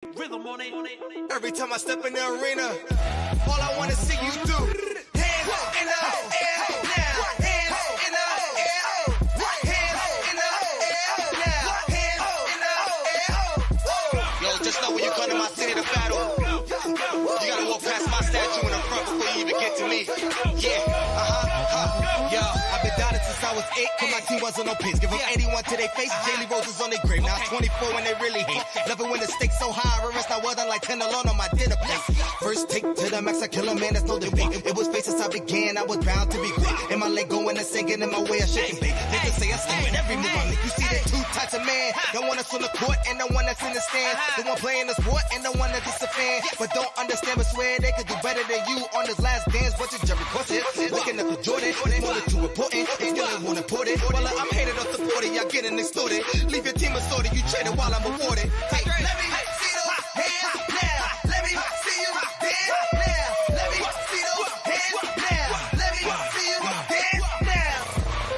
Rhythm on it. Every time I step in the arena, all I wanna see you do. Hands in the air now. Hands in the air. Hands in the air now. Hands in the air. Yo, just know when you come to my city to battle, you gotta walk past my statue in the front before you even get to me. Yo, I've been down it since I was 8, cause my team wasn't no pace. Give them 81 to their face, Jaylee Roses on their grave. Now 24 when they really hate. Love it when the stakes so high, I rest I wasn't like 10 alone on my dinner plate. First take to the max, I kill a man, that's no debate. It was fate since I began, I was bound to be great. In my leg going and sinking, in my way I shake and bake. They just say I stay with every move I make. You see that two types of man, the one that's on the court and the one that's in the stand. The one playing the sport and the one that's just a fan. But don't understand, but swear they could do better than you on this last dance. But it's Jerry Corset, looking up to Jordan, more than too important, and you ain't wanna put it. Well, I'm hated or supported, y'all getting extorted. Leave your team assorted, you traded while I'm awarded. Hey, let me see those hands now. Let me see you dance now. Let me see those hands now. Let me see you dance now.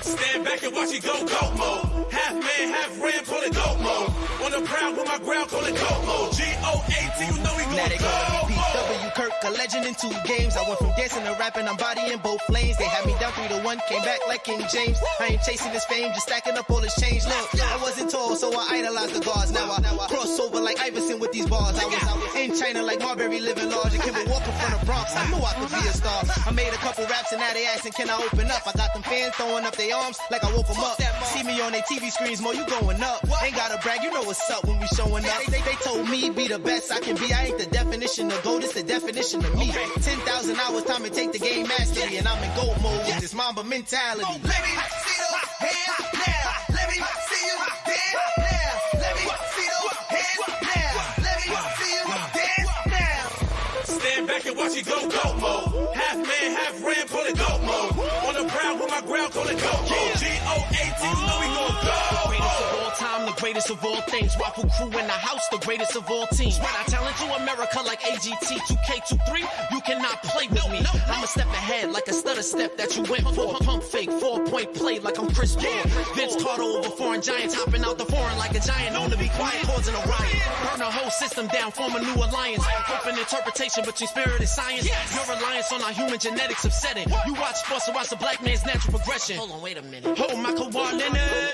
Stand back and watch it go mode. Half man, half ram, call it go mode. On the proud with my ground, call it go mode. GOAT, you know we Now go they go call me mode. PW Kirk, a legend in 2 games. I went from dancing to rapping, I'm bodying both lanes. They had me down 3-1, came back like King James. I ain't chasing this fame, just stacking up all this change. Look, I wasn't tall, so I idolized the gods. Now I cross over like Iverson with these bars. I was in China like Marbury living large. And Kimball walking from the Bronx, I knew I could be a star. I made a couple raps and now they asking, can I open up? I got them fans throwing up their arms like I woke them up. See me on their TV screens, more you going up. Ain't gotta brag, you know what's up when we showing up. They told me be the best I can be. I ain't the definition of gold, it's the definition of me. 10,000 hours time to take the game mastery, and I'm in gold mode with this Mamba mentality. Let me see those hands now. Let me see you dance now. Let me see those hands now. Let me see you dance now. Stand back and watch it go mode. Half man, half ram, call it go mode. On the proud with my ground, call it go mode. GOAT, you know we gon' go. Greatest of all time, the greatest of all things. Waffle crew in the house, the greatest of all teams. When I challenge you, America like AGT, 2K23, you cannot play with me. I'm a step ahead like a stutter step that you went for. Pump fake, 4-point play like I'm Chris Paul. Vince Carter over foreign giants, hopping out the foreign like a giant. Known to be quiet, causing a riot. Burn the whole system down, form a new alliance. Open interpretation between spirit and science. Your reliance on our human genetics upsetting. You watch sports to watch the black man's natural progression. Hold on, wait a minute. Oh, my Kawhi Leonard.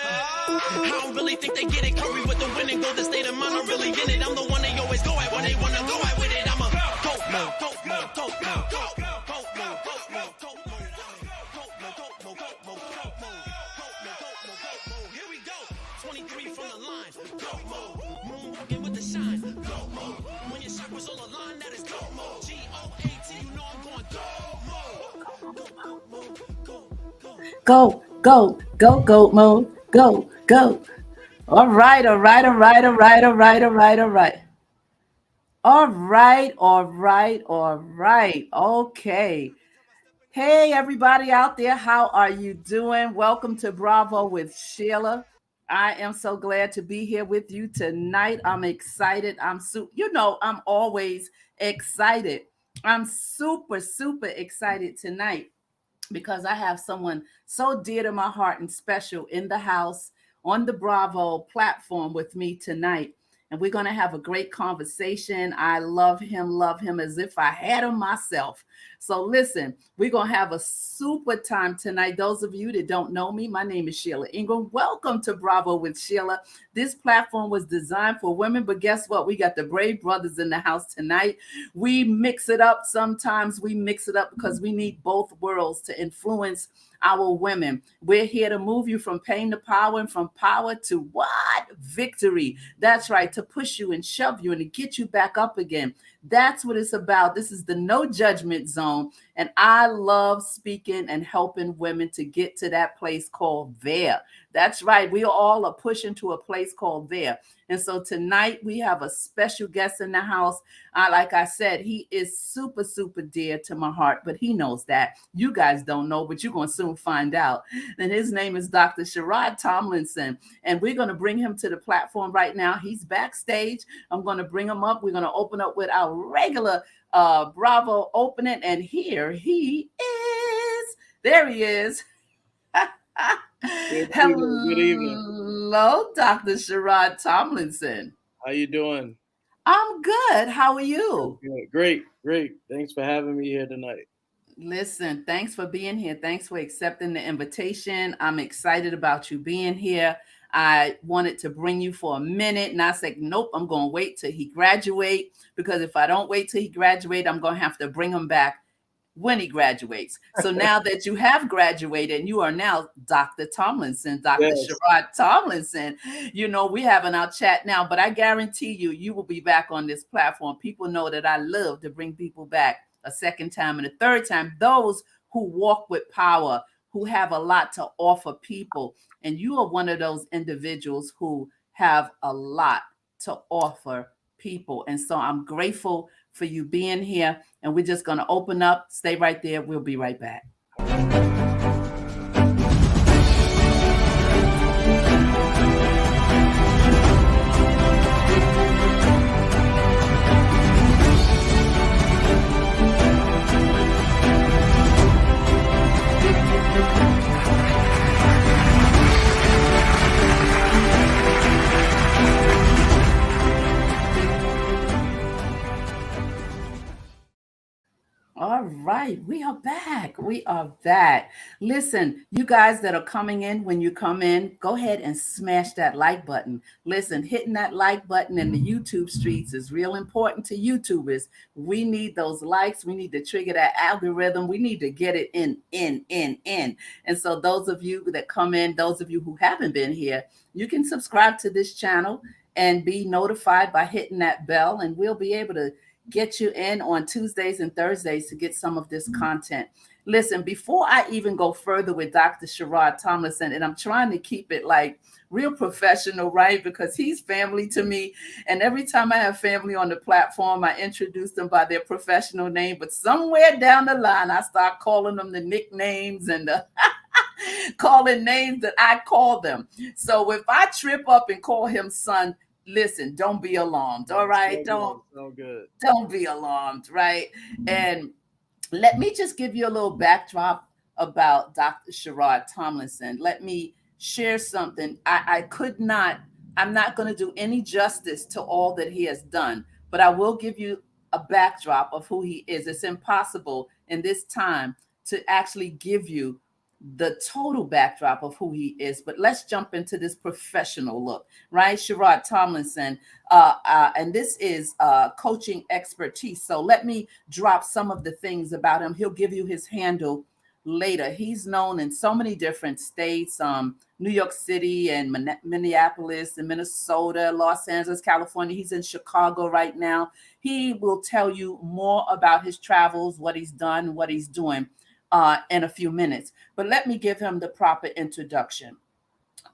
I don't really think they get it. Curry with the win and go the state of mind. I'm really in it. I'm the one they always go at when they wanna go at with it. I'm a go mode, go mode, go mode, go mode, go mode, go mode, go mode, go mode, go mode, go mode, go mode, go mode. Here we go. 23 from the line. Go mode. Moonwalking with the shine. Go mode. When your chakras all aligned, that is go mode. GOAT, you know I'm going go mode. Go mode, go, go. Go mode. Go. All right. Okay. Hey, everybody out there. How are you doing? Welcome to Bravo with Sheila. I am so glad to be here with you tonight. I'm excited. I'm always excited. I'm super excited tonight because I have someone so dear to my heart and special in the house on the Bravo platform with me tonight. And we're going to have a great conversation. I love him as if I had him myself. So listen, we're going to have a super time tonight. Those of you that don't know me, my name is Sheila Ingram. Welcome to Bravo with Sheila. This platform was designed for women, but guess what? We got the brave brothers in the house tonight. We mix it up. Sometimes we mix it up because we need both worlds to influence our women. We're here to move you from pain to power and from power to what? Victory. That's right. To push you and shove you and to get you back up again. That's what it's about. This is the no judgment zone. And I love speaking and helping women to get to that place called there. That's right. We all are pushing to a place called there. And so tonight we have a special guest in the house. Like I said, he is super dear to my heart, but he knows that. You guys don't know, but you're going to soon find out. And his name is Dr. Sharod Tomlinson. And we're going to bring him to the platform right now. He's backstage. I'm going to bring him up. We're going to open up with our regular Bravo opening. And here he is. There he is. Good evening. Hello, Dr. Sharod Tomlinson. How you doing? I'm good. How are you? Good. Great. Thanks for having me here tonight. Listen, thanks for being here. Thanks for accepting the invitation. I'm excited about you being here. I wanted to bring you for a minute, and I said, nope, I'm going to wait till he graduate, because if I don't wait till he graduate, I'm going to have to bring him back when he graduates. So now that you have graduated and you are now Dr. Tomlinson, Dr. Yes. Sharod Tomlinson, we having our chat now, but I guarantee you, you will be back on this platform. People know that I love to bring people back a second time and a third time. Those who walk with power, who have a lot to offer people. And you are one of those individuals who have a lot to offer people. And so I'm grateful for you being here. And we're just going to open up. Stay right there. We'll be right back. All right, we are back. We are back. Listen, you guys that are coming in, when you come in, go ahead and smash that like button. Listen, hitting that like button in the YouTube streets is real important to YouTubers. We need those likes. We need to trigger that algorithm. We need to get it in. And so those of you that come in, those of you who haven't been here, you can subscribe to this channel and be notified by hitting that bell, and we'll be able to get you in on Tuesdays and Thursdays to get some of this content. Listen, before I even go further with Dr. Sharod Tomlinson, and I'm trying to keep it like real professional, right? Because he's family to me. And every time I have family on the platform, I introduce them by their professional name. But somewhere down the line, I start calling them the nicknames and the calling names that I call them. So if I trip up and call him son, listen, don't be alarmed. All right. Don't be alarmed. Right. And let me just give you a little backdrop about Dr. Sharod Tomlinson. Let me share something. I'm not going to do any justice to all that he has done, but I will give you a backdrop of who he is. It's impossible in this time to actually give you the total backdrop of who he is, but let's jump into this professional look, right? Sharod Tomlinson, and this is coaching expertise. So let me drop some of the things about him. He'll give you his handle later. He's known in so many different states, New York City and Minneapolis and Minnesota, Los Angeles, California. He's in Chicago right now. He will tell you more about his travels, what he's done, what he's doing in a few minutes. But let me give him the proper introduction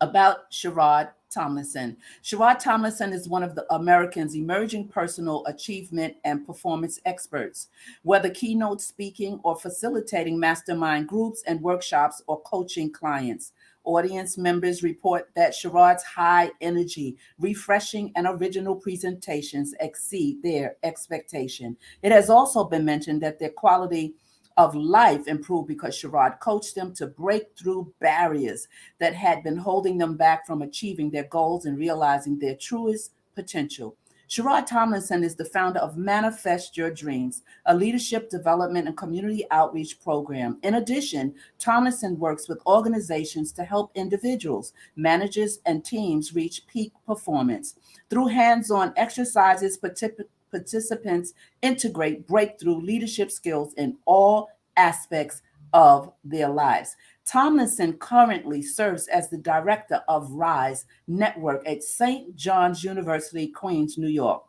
about Sharod Tomlinson. Sharod Tomlinson is one of the Americans' emerging personal achievement and performance experts. Whether keynote speaking or facilitating mastermind groups and workshops or coaching clients, audience members report that Sharod's high energy, refreshing, and original presentations exceed their expectation. It has also been mentioned that their quality of life improved because Sharod coached them to break through barriers that had been holding them back from achieving their goals and realizing their truest potential. Sharod Tomlinson is the founder of Manifest Your Dreams, a leadership development and community outreach program. In addition, Tomlinson works with organizations to help individuals, managers, and teams reach peak performance. Through hands-on exercises, participants integrate breakthrough leadership skills in all aspects of their lives. Tomlinson currently serves as the director of RISE Network at St. John's University, Queens, New York.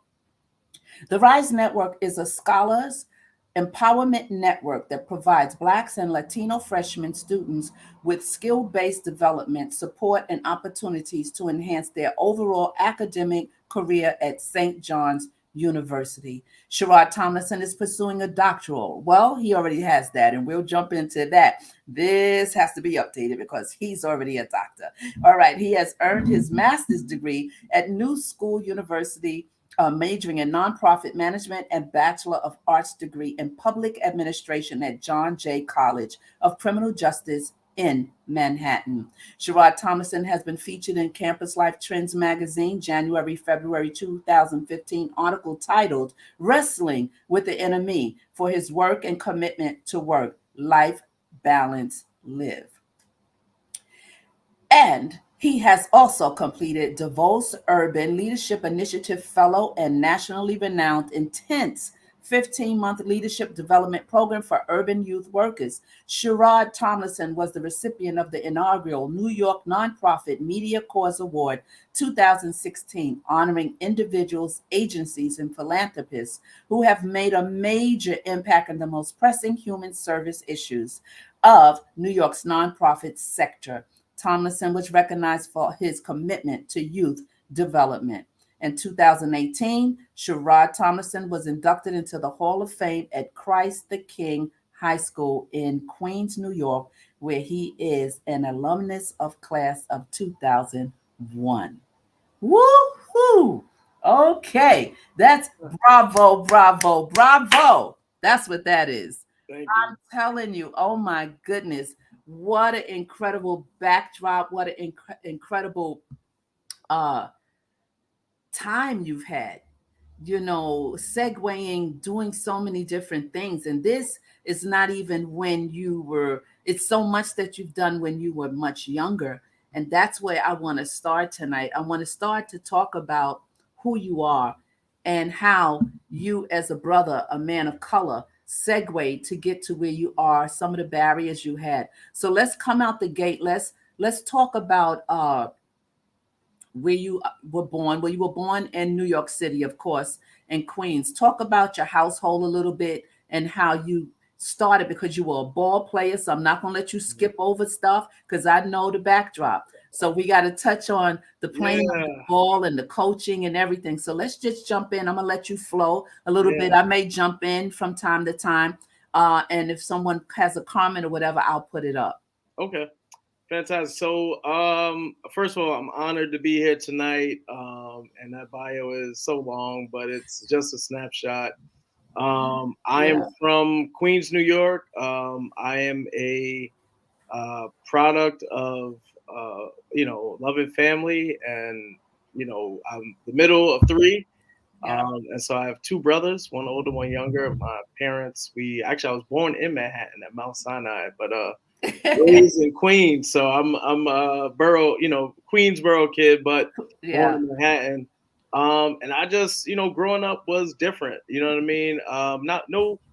The RISE Network is a scholars empowerment network that provides Blacks and Latino freshman students with skill-based development, support, and opportunities to enhance their overall academic career at St. John's University. Sharod Tomlinson is pursuing a doctoral. Well, he already has that, and we'll jump into that. This has to be updated because he's already a doctor. All right, he has earned his master's degree at New School University, majoring in nonprofit management, and Bachelor of Arts degree in public administration at John Jay College of Criminal Justice in Manhattan. Sharod Tomlinson has been featured in Campus Life Trends magazine, February 2015 article titled Wrestling with the Enemy for his work and commitment to work, life, balance, live. And he has also completed Davos Urban Leadership Initiative Fellow and nationally renowned intense 15-month leadership development program for urban youth workers. Sharod Tomlinson was the recipient of the inaugural New York Nonprofit Media Cause Award 2016, honoring individuals, agencies, and philanthropists who have made a major impact on the most pressing human service issues of New York's nonprofit sector. Tomlinson was recognized for his commitment to youth development. In 2018, Sharod Tomlinson was inducted into the Hall of Fame at Christ the King High School in Queens, New York, where he is an alumnus of class of 2001. Woo-hoo! Okay, that's bravo, bravo, bravo. That's what that is. Thank you. I'm telling you, oh my goodness, what an incredible backdrop, what an incredible time you've had, segueing, doing so many different things. And this is not even when it's so much that you've done when you were much younger. And that's where I want to start tonight. I want to start to talk about who you are and how you, as a brother, a man of color, segued to get to where you are, some of the barriers you had. So let's come out the gate. Let's talk about where you were born. Well, you were born in New York City, of course, in Queens. Talk about your household a little bit and how you started, because you were a ball player. So I'm not going to let you skip over stuff because I know the backdrop. So we got to touch on the playing of the ball and the coaching and everything. So let's just jump in. I'm going to let you flow a little bit. I may jump in from time to time. And if someone has a comment or whatever, I'll put it up. Okay. Fantastic. So, first of all, I'm honored to be here tonight. And that bio is so long, but it's just a snapshot. I am from Queens, New York. I am a product of, loving family, and, I'm the middle of three. And so I have two brothers, one older, one younger. My parents, I was born in Manhattan at Mount Sinai, but raised in Queens, so I'm a borough, Queensboro kid, but born in Manhattan. And I just, growing up was different. You know what I mean?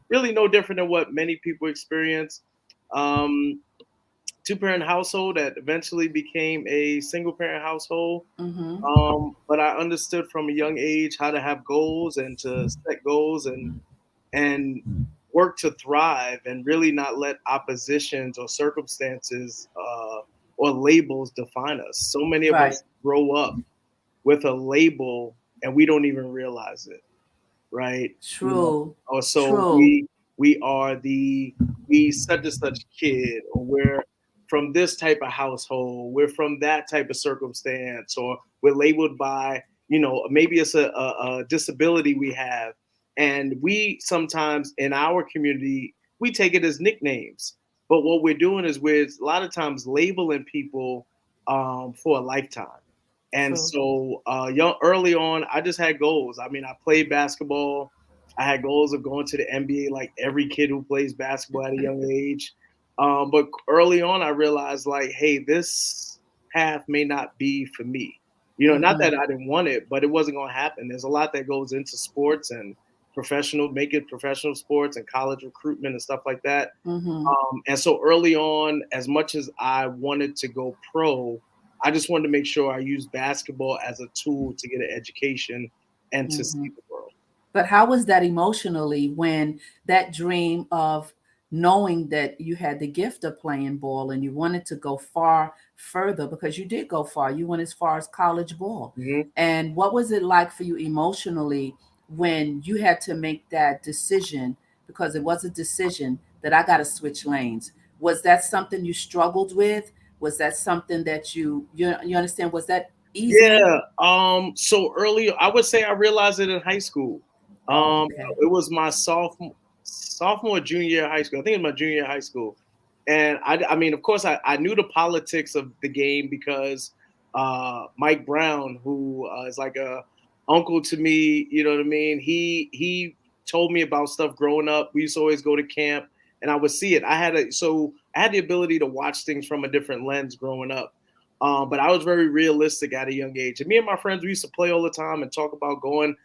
Really no different than what many people experience. Two-parent household that eventually became a single-parent household. Mm-hmm. But I understood from a young age how to have goals and to set goals and work to thrive, and really not let oppositions or circumstances or labels define us. So many of us grow up with a label and we don't even realize it, right? True. Or so True. we are we such and such kid, or we're from this type of household, we're from that type of circumstance, or we're labeled by, maybe it's a disability we have. And we sometimes in our community, we take it as nicknames. But what we're doing is we're a lot of times labeling people for a lifetime. And so early on, I just had goals. I mean, I played basketball. I had goals of going to the NBA like every kid who plays basketball at a young age. But early on, I realized hey, this path may not be for me. Not that I didn't want it, but it wasn't going to happen. There's a lot that goes into sports and making professional sports and college recruitment and stuff like that. And so early on, as much as I wanted to go pro, I just wanted to make sure I used basketball as a tool to get an education and to see the world. But how was that emotionally when that dream of knowing that you had the gift of playing ball and you wanted to go far further, because you did go far, you went as far as college ball. And what was it like for you emotionally when you had to make that decision, because it was a decision that I got to switch lanes? Was that something you struggled with? Was that something that you understand? Was that easy? Yeah. So early, I would say I realized it in high school. It was my sophomore, junior year of high school. I think it was my junior year of high school. And I mean, of course, I knew the politics of the game because Mike Brown, who is like a uncle to me, you know what I mean? He told me about stuff growing up. We used to always go to camp, and I would see it. I had the ability to watch things from a different lens growing up. But I was very realistic at a young age. And me and my friends, we used to play all the time and talk about going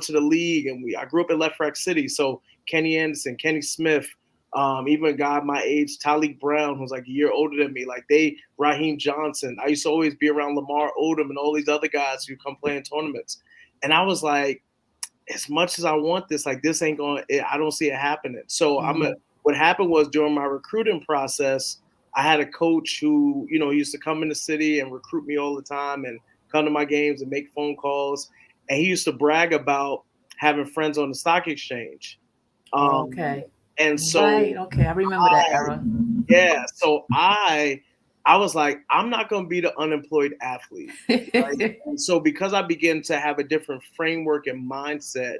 to the league. And I grew up in Left Rack City, so Kenny Anderson, Kenny Smith. Even a guy my age, Tyleek Brown, who's like a year older than me, Raheem Johnson. I used to always be around Lamar Odom and all these other guys who come play in tournaments. And I was like, as much as I want this, like this ain't going, I don't see it happening. So what happened was during my recruiting process, I had a coach who, he used to come in the city and recruit me all the time and come to my games and make phone calls. And he used to brag about having friends on the stock exchange. Okay. And so, right. Okay, I remember that era. Yeah. So I was like, I'm not going to be the unemployed athlete. Right? And so because I began to have a different framework and mindset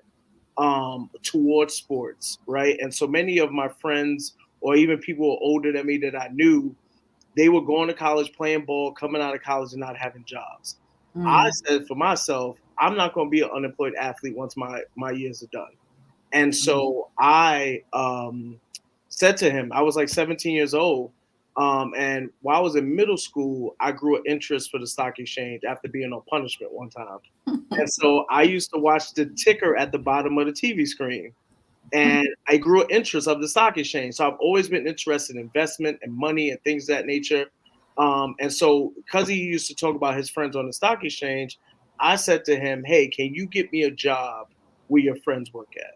towards sports, right? And so many of my friends or even people older than me that I knew, they were going to college, playing ball, coming out of college and not having jobs. I said for myself, I'm not going to be an unemployed athlete once my years are done. And so I said to him, I was like 17 years old. And while I was in middle school, I grew an interest for the stock exchange after being on punishment one time. And so I used to watch the ticker at the bottom of the TV screen. And I grew an interest of the stock exchange. So I've always been interested in investment and money and things of that nature. And so because he used to talk about his friends on the stock exchange, I said to him, hey, can you get me a job where your friends work at?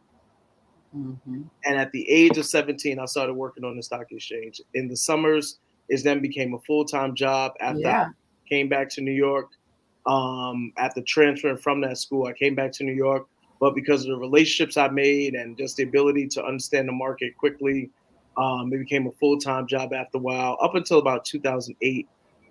Mm-hmm. And at the age of 17, I started working on the stock exchange. In the summers, it then became a full-time job. After I came back to New York, after transferring from that school, I came back to New York. But because of the relationships I made and just the ability to understand the market quickly, it became a full-time job after a while, up until about 2008,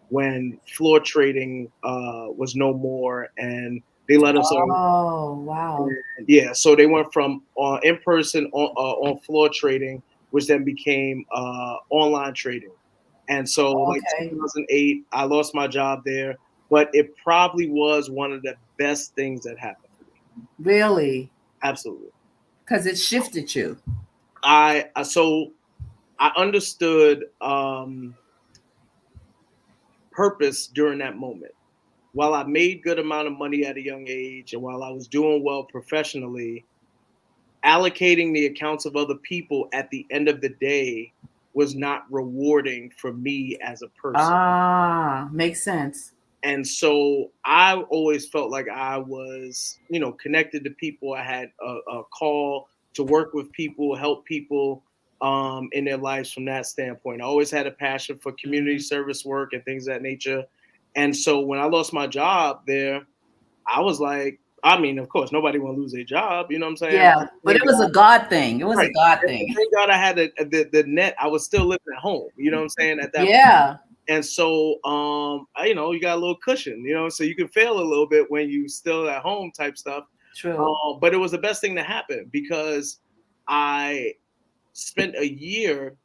when floor trading was no more and they let us on. Oh, wow. Yeah, so they went from in person on floor trading, which then became online trading. And so, like 2008, I lost my job there, but it probably was one of the best things that happened for me. Really? Absolutely. Because it shifted you. I understood purpose during that moment. While I made good amount of money at a young age and while I was doing well professionally, allocating the accounts of other people at the end of the day was not rewarding for me as a person. Ah, makes sense. And so I always felt like I was, connected to people. I had a call to work with people, help people in their lives from that standpoint. I always had a passion for community service work and things of that nature. And so when I lost my job there, I was like, I mean, of course, nobody want to lose their job. You know what I'm saying? Yeah, but it was a God thing. It was a God thing. Thank God I had the net. I was still living at home. You know what I'm saying? At that point. And so, you got a little cushion, so you can fail a little bit when you still at home type stuff. True. But it was the best thing to happen because I spent a year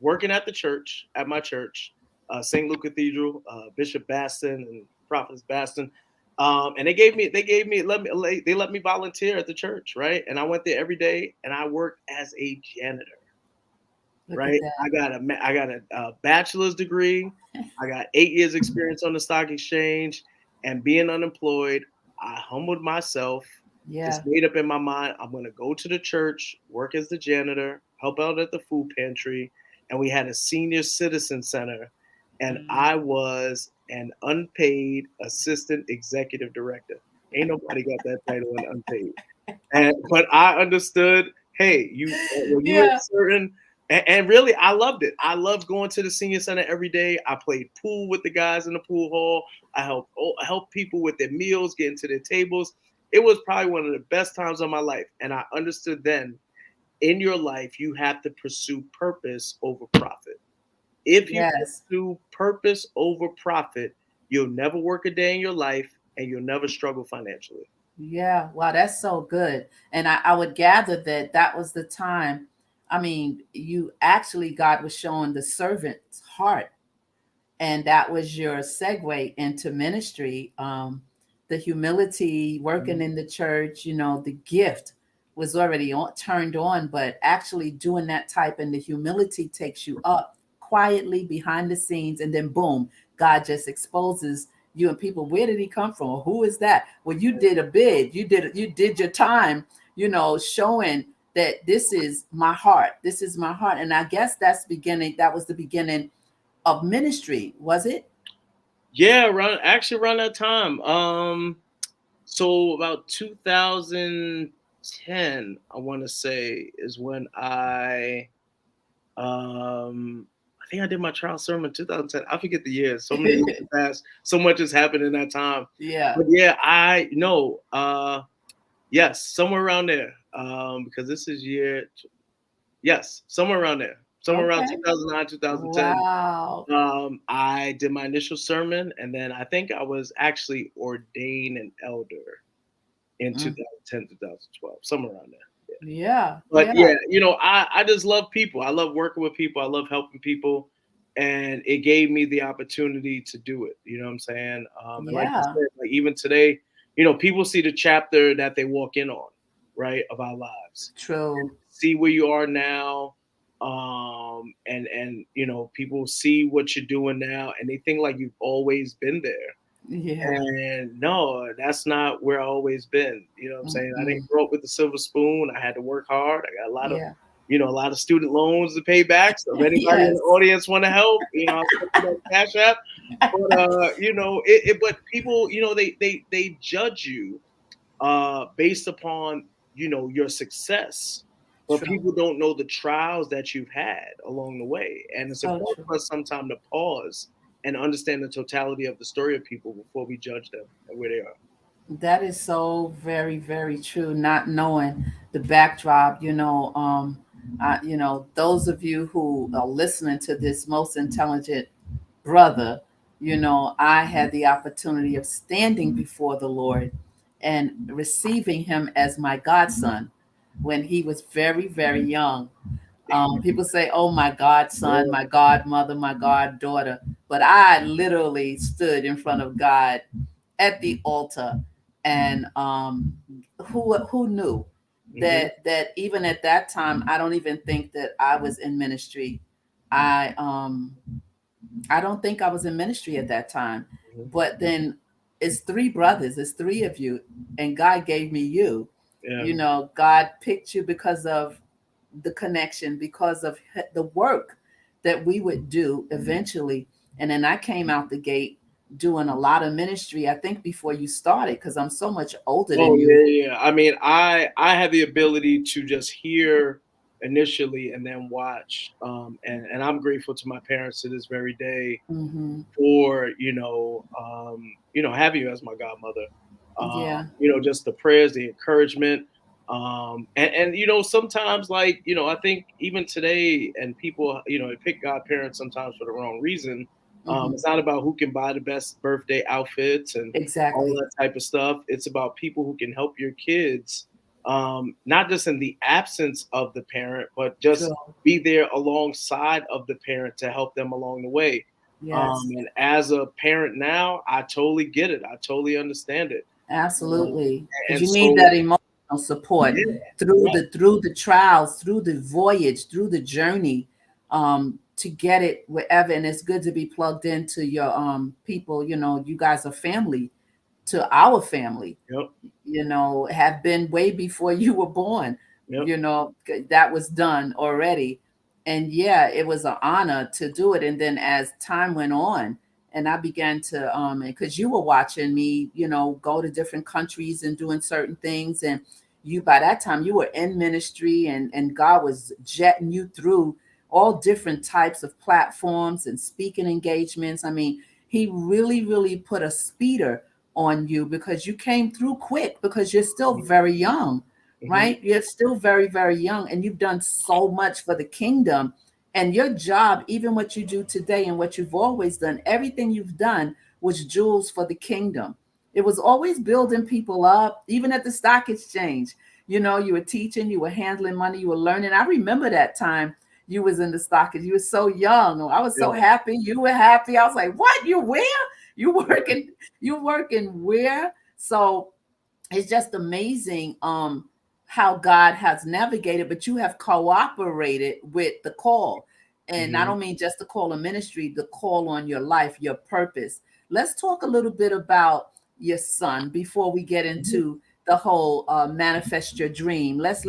working at the church, at my church, St. Luke Cathedral, Bishop Baston and Prophetess Baston. And they let me volunteer at the church, right? And I went there every day and I worked as a janitor. Right. I got a bachelor's degree. I got 8 years experience on the stock exchange, and being unemployed, I humbled myself. Just made up in my mind, I'm going to go to the church, work as the janitor, help out at the food pantry. And we had a senior citizen center, and I was an unpaid assistant executive director. Ain't nobody got that title and unpaid. But I understood, hey, when you're certain. And really, I loved it. I loved going to the senior center every day. I played pool with the guys in the pool hall. I helped people with their meals, getting to their tables. It was probably one of the best times of my life. And I understood then, in your life, you have to pursue purpose over profit. If you pursue purpose over profit, you'll never work a day in your life and you'll never struggle financially. Yeah. Wow, that's so good. And I would gather that was the time I mean, you actually, God was showing the servant's heart, and that was your segue into ministry. The humility, working in the church, the gift was already turned on, but actually doing that type, and the humility takes you up quietly behind the scenes, and then boom, God just exposes you, and people, where did he come from? Or who is that? Well, you did a bid, you did your time, showing that this is my heart. This is my heart. And I guess that was the beginning of ministry, was it? Yeah, around that time. So about 2010, I want to say, is when I think I did my trial sermon in 2010. I forget the year. So many years have passed. So much has happened in that time. Yeah. But yeah, I know. Yes, somewhere around there. Because this is yes, somewhere around there. Somewhere around Okay. 2009, 2010. Wow. I did my initial sermon, and then I think I was actually ordained an elder in Mm. 2010, 2012, somewhere around there. Yeah. But Yeah. yeah, I just love people. I love working with people. I love helping people. And it gave me the opportunity to do it. You know what I'm saying? And like you Yeah. said, like even today, people see the chapter that they walk in on, right, of our lives. True. See where you are now. And people see what you're doing now, and they think like you've always been there. Yeah. And no, that's not where I always been. You know what I'm saying? I Mm-mm. didn't grow up with a silver spoon. I had to work hard. I got Yeah. a lot of student loans to pay back. So if anybody in Yes. the audience want to help, I'll put that Cash App. But but people, they judge you based upon your success. But True. people don't know the trials that you've had along the way. And it's So important true. for us sometimes to pause and understand the totality of the story of people before we judge them and where they are. That is so very, very true. Not knowing the backdrop, those of you who are listening to this most intelligent brother, I had the opportunity of standing before the Lord and receiving him as my godson when he was very, very young. People say, "Oh, my godson, Yeah. my godmother, my goddaughter," but I literally stood in front of God at the altar, and who knew Hmm. that even at that time, I don't even think that I was in ministry. I um i don't think I was in ministry at that time. Hmm. But then it's three brothers, it's three of you, and God gave me you. Yeah. God picked you because of the connection, because of the work that we would do eventually. And then I came out the gate doing a lot of ministry, I think, before you started, because I'm so much older Oh than yeah, you. yeah. I mean, I had the ability to just hear initially and then watch. And I'm grateful to my parents to this very day Hmm. for having you as my godmother. Yeah. Just the prayers, the encouragement, and sometimes like I think even today, and people they pick godparents sometimes for the wrong reason. Hmm. It's not about who can buy the best birthday outfits and all Exactly. that type of stuff. It's about people who can help your kids, not just in the absence of the parent, but just True. be there alongside of the parent to help them along the way. Yes. And as a parent now, I totally get it. I totally understand it. Um, Absolutely, because and you need so, that emotional support yeah, through right. the trials, through the voyage, through the journey, to get it wherever. And it's good to be plugged into your people. You guys are family to our family. Yep, Have been way before you were born. yep. That was done already. And yeah, it was an honor to do it. And then as time went on, and I began to because you were watching me, go to different countries and doing certain things. And you, by that time, you were in ministry, and God was jetting you through all different types of platforms and speaking engagements. I mean, he really, really put a speeder on you, because you came through quick, because you're still very young, Hmm. right? You're still very, very young, and you've done so much for the kingdom. And your job, even what you do today and what you've always done, everything you've done was jewels for the kingdom. It was always building people up, even at the stock exchange. You know, you were teaching, you were handling money, you were learning. I remember that time you was in the stock and you were so young. I was so happy. You were happy. I was like, what? You where? You working? You working where? So it's just amazing how God has navigated, but you have cooperated with the call. And I don't mean just the call of ministry, the call on your life, your purpose. Let's talk a little bit about your son before we get into the whole manifest your dream. Let's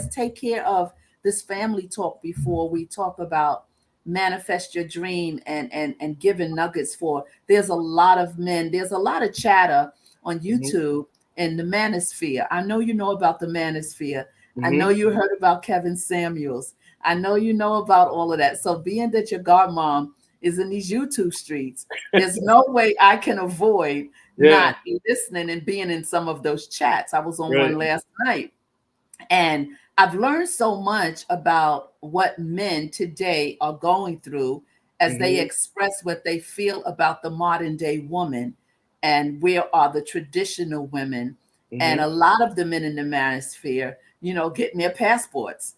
take care of this family talk before we talk about manifest your dream and giving nuggets for. There's a lot of men, there's a lot of chatter on YouTube in the manosphere. I know you know about the manosphere. I know you heard about Kevin Samuels. I know you know about all of that. So being that your godmom is in these YouTube streets, there's no way I can avoid not listening and being in some of those chats. I was on one last night. And I've learned so much about what men today are going through as they express what they feel about the modern day woman and where are the traditional women. And a lot of the men in the manosphere, you know, getting their passports.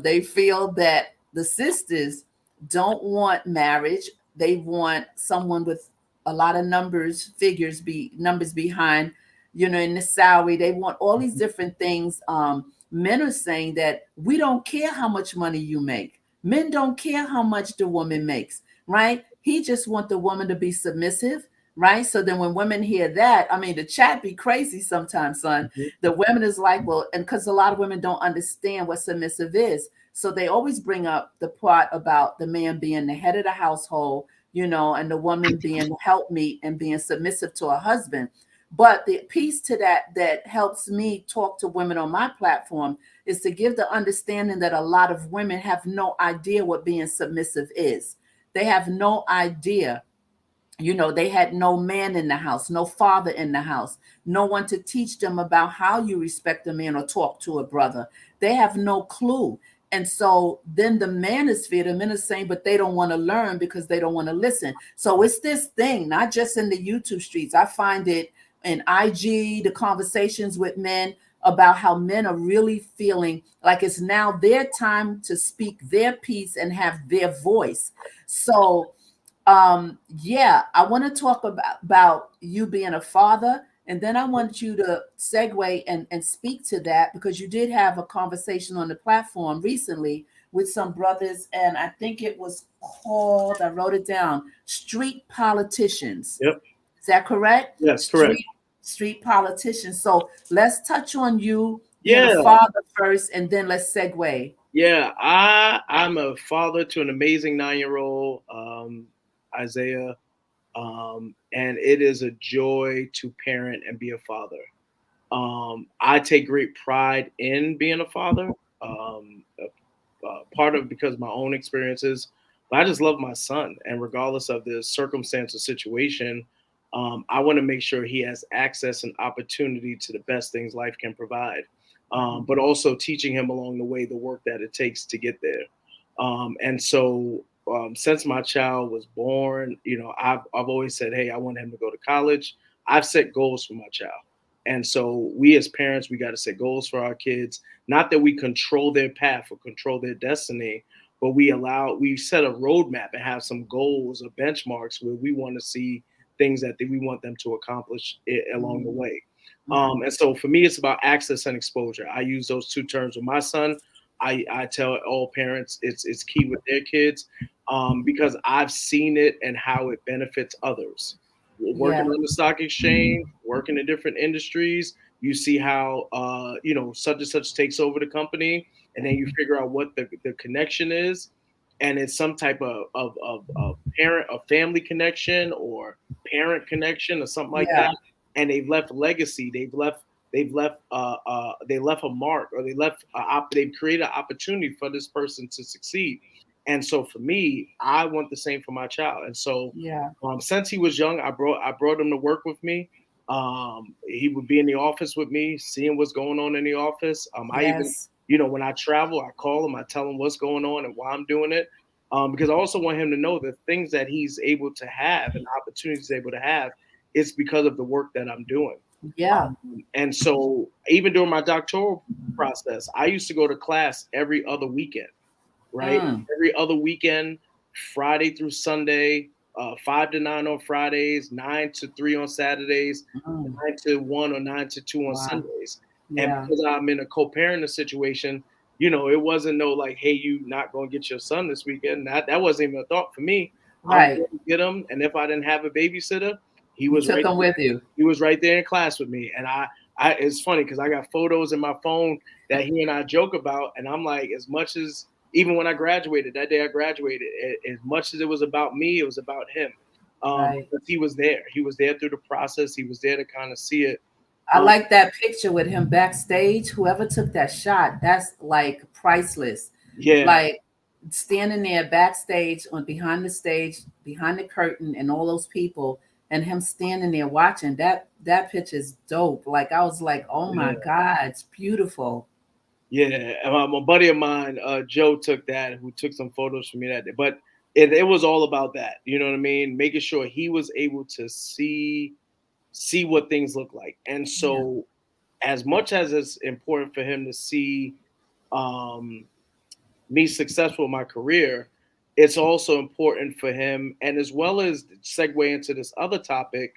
They feel that the sisters don't want marriage. They want someone with a lot of numbers behind, you know, in the salary. They want all these different things. Men are saying that we don't care how much money you make. Men don't care how much the woman makes, right? He just want the woman to be submissive, right? So then when women hear that, I mean, the chat be crazy sometimes, son. The women is like, well, and because a lot of women don't understand what submissive is. So they always bring up the part about the man being the head of the household, you know, and the woman being helpmeet and being submissive to her husband. But the piece to that helps me talk to women on my platform is to give the understanding that a lot of women have no idea what being submissive is. They have no idea. You know, they had no man in the house, no father in the house, no one to teach them about how you respect a man or talk to a brother. They have no clue. And so then the manosphere, the men are saying, but they don't want to learn because they don't want to listen. So it's this thing, not just in the YouTube streets. I find it in IG, the conversations with men about how men are really feeling like it's now their time to speak their piece and have their voice. So yeah, I want to talk about you being a father, and then I want you to segue and speak to that because you did have a conversation on the platform recently with some brothers, and I think it was called, I wrote it down, Street Politicians. Yep. Is that correct? Yes, correct. Street Politicians. So let's touch on you being a father first, and then let's segue. Yeah, I'm a father to an amazing 9-year-old, Isaiah, and it is a joy to parent and be a father. I take great pride in being a father, part of because of my own experiences, but I just love my son, and regardless of the circumstance or situation, I want to make sure he has access and opportunity to the best things life can provide, but also teaching him along the way the work that it takes to get there. And so since my child was born, you know, I've always said, hey, I want him to go to college. I've set goals for my child. And so we as parents, we got to set goals for our kids. Not that we control their path or control their destiny, but we set a roadmap and have some goals or benchmarks where we want to see things that we want them to accomplish along the way. And so for me, it's about access and exposure. I use those two terms with my son. I tell all parents it's key with their kids because I've seen it and how it benefits others. Working on the stock exchange, working in different industries, you see how you know, such and such takes over the company, and then you figure out what the connection is, and it's some type of parent, a family connection or parent connection or something like that, and they've left legacy, they left a mark, or they've created an opportunity for this person to succeed. And so for me, I want the same for my child. And so since he was young, I brought him to work with me. He would be in the office with me, seeing what's going on in the office. I even, you know, when I travel, I call him, I tell him what's going on and why I'm doing it. Because I also want him to know the things that he's able to have and opportunities he's able to have, it's because of the work that I'm doing. Yeah. And so even during my doctoral process, I used to go to class every other weekend, right? Every other weekend, Friday through Sunday, 5 to 9 on Fridays, 9 to 3 on Saturdays, 9 to 1 or 9 to 2 on Wow. Sundays. And Yeah. because I'm in a co-parenting situation, it wasn't no like, hey, you not gonna get your son this weekend. That wasn't even a thought for me. I was Right. going to get him, and if I didn't have a babysitter, he You was took right them there. with you. He was right there in class with me. And it's funny because I got photos in my phone that he and I joke about. And I'm like, as much as even when I graduated, that day I graduated, as much as it was about me, it was about him. Right. Because he was there. He was there through the process. He was there to kind of see it. I like that picture with him backstage. Whoever took that shot, that's like priceless. Yeah. Like standing there backstage on behind the stage, behind the curtain, and all those people, and him standing there watching. That picture is dope. Like I was like, oh my God, it's beautiful. Yeah, a buddy of mine, Joe, took that. Who took some photos for me that day. But it was all about that. You know what I mean? Making sure he was able to see what things look like. And Yeah. so, as much as it's important for him to see um, me successful in my career, it's also important for him, and as well as segue into this other topic,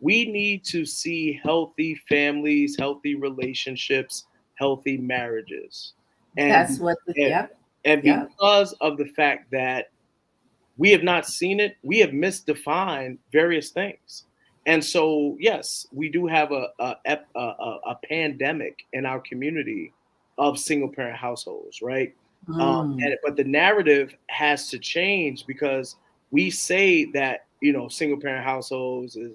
we need to see healthy families, healthy relationships, healthy marriages. That's And what. and, Yep. and Yep. because of the fact that we have not seen it, we have misdefined various things. And so, yes, we do have a pandemic in our community of single parent households, right? Mm. But the narrative has to change because we say that single parent households is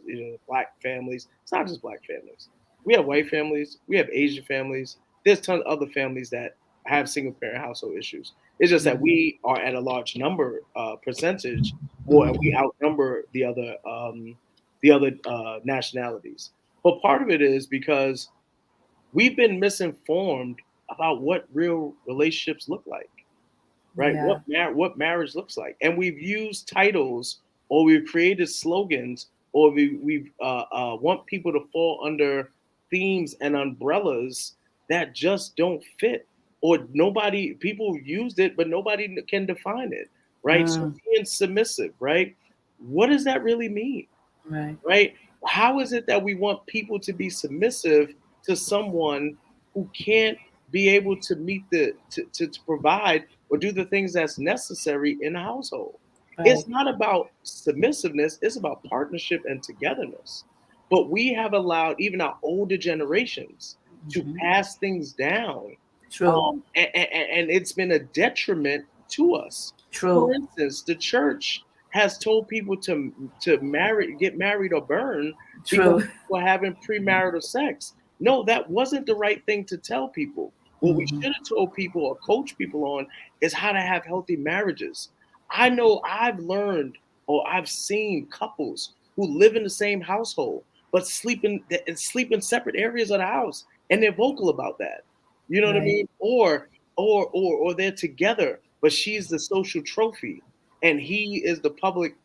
black families. It's not just black families. We have white families. We have Asian families. There's tons of other families that have single parent household issues. It's just that Mhm. we are at a large number percentage, or we Mhm. outnumber the other nationalities. But part of it is because we've been misinformed about what real relationships look like, right? Yeah. What marriage looks like, and we've used titles, or we've created slogans, or we've want people to fall under themes and umbrellas that just don't fit, or nobody people used it, but nobody can define it, right? So Mm. being submissive, right? What does that really mean? Right. Right? How is it that we want people to be submissive to someone who can't be able to meet to provide or do the things that's necessary in the household? Right. It's not about submissiveness, it's about partnership and togetherness. But we have allowed even our older generations to Mhm. pass things down. True. And it's been a detriment to us. For True. instance, the church has told people to get married or burn because True. people are having premarital sex. No, that wasn't the right thing to tell people. What we Mhm. should have told people or coach people on is how to have healthy marriages. I know I've learned or I've seen couples who live in the same household but sleep in separate areas of the house, and they're vocal about that. You know what I Right. mean? Or they're together, but she's the social trophy and he is the public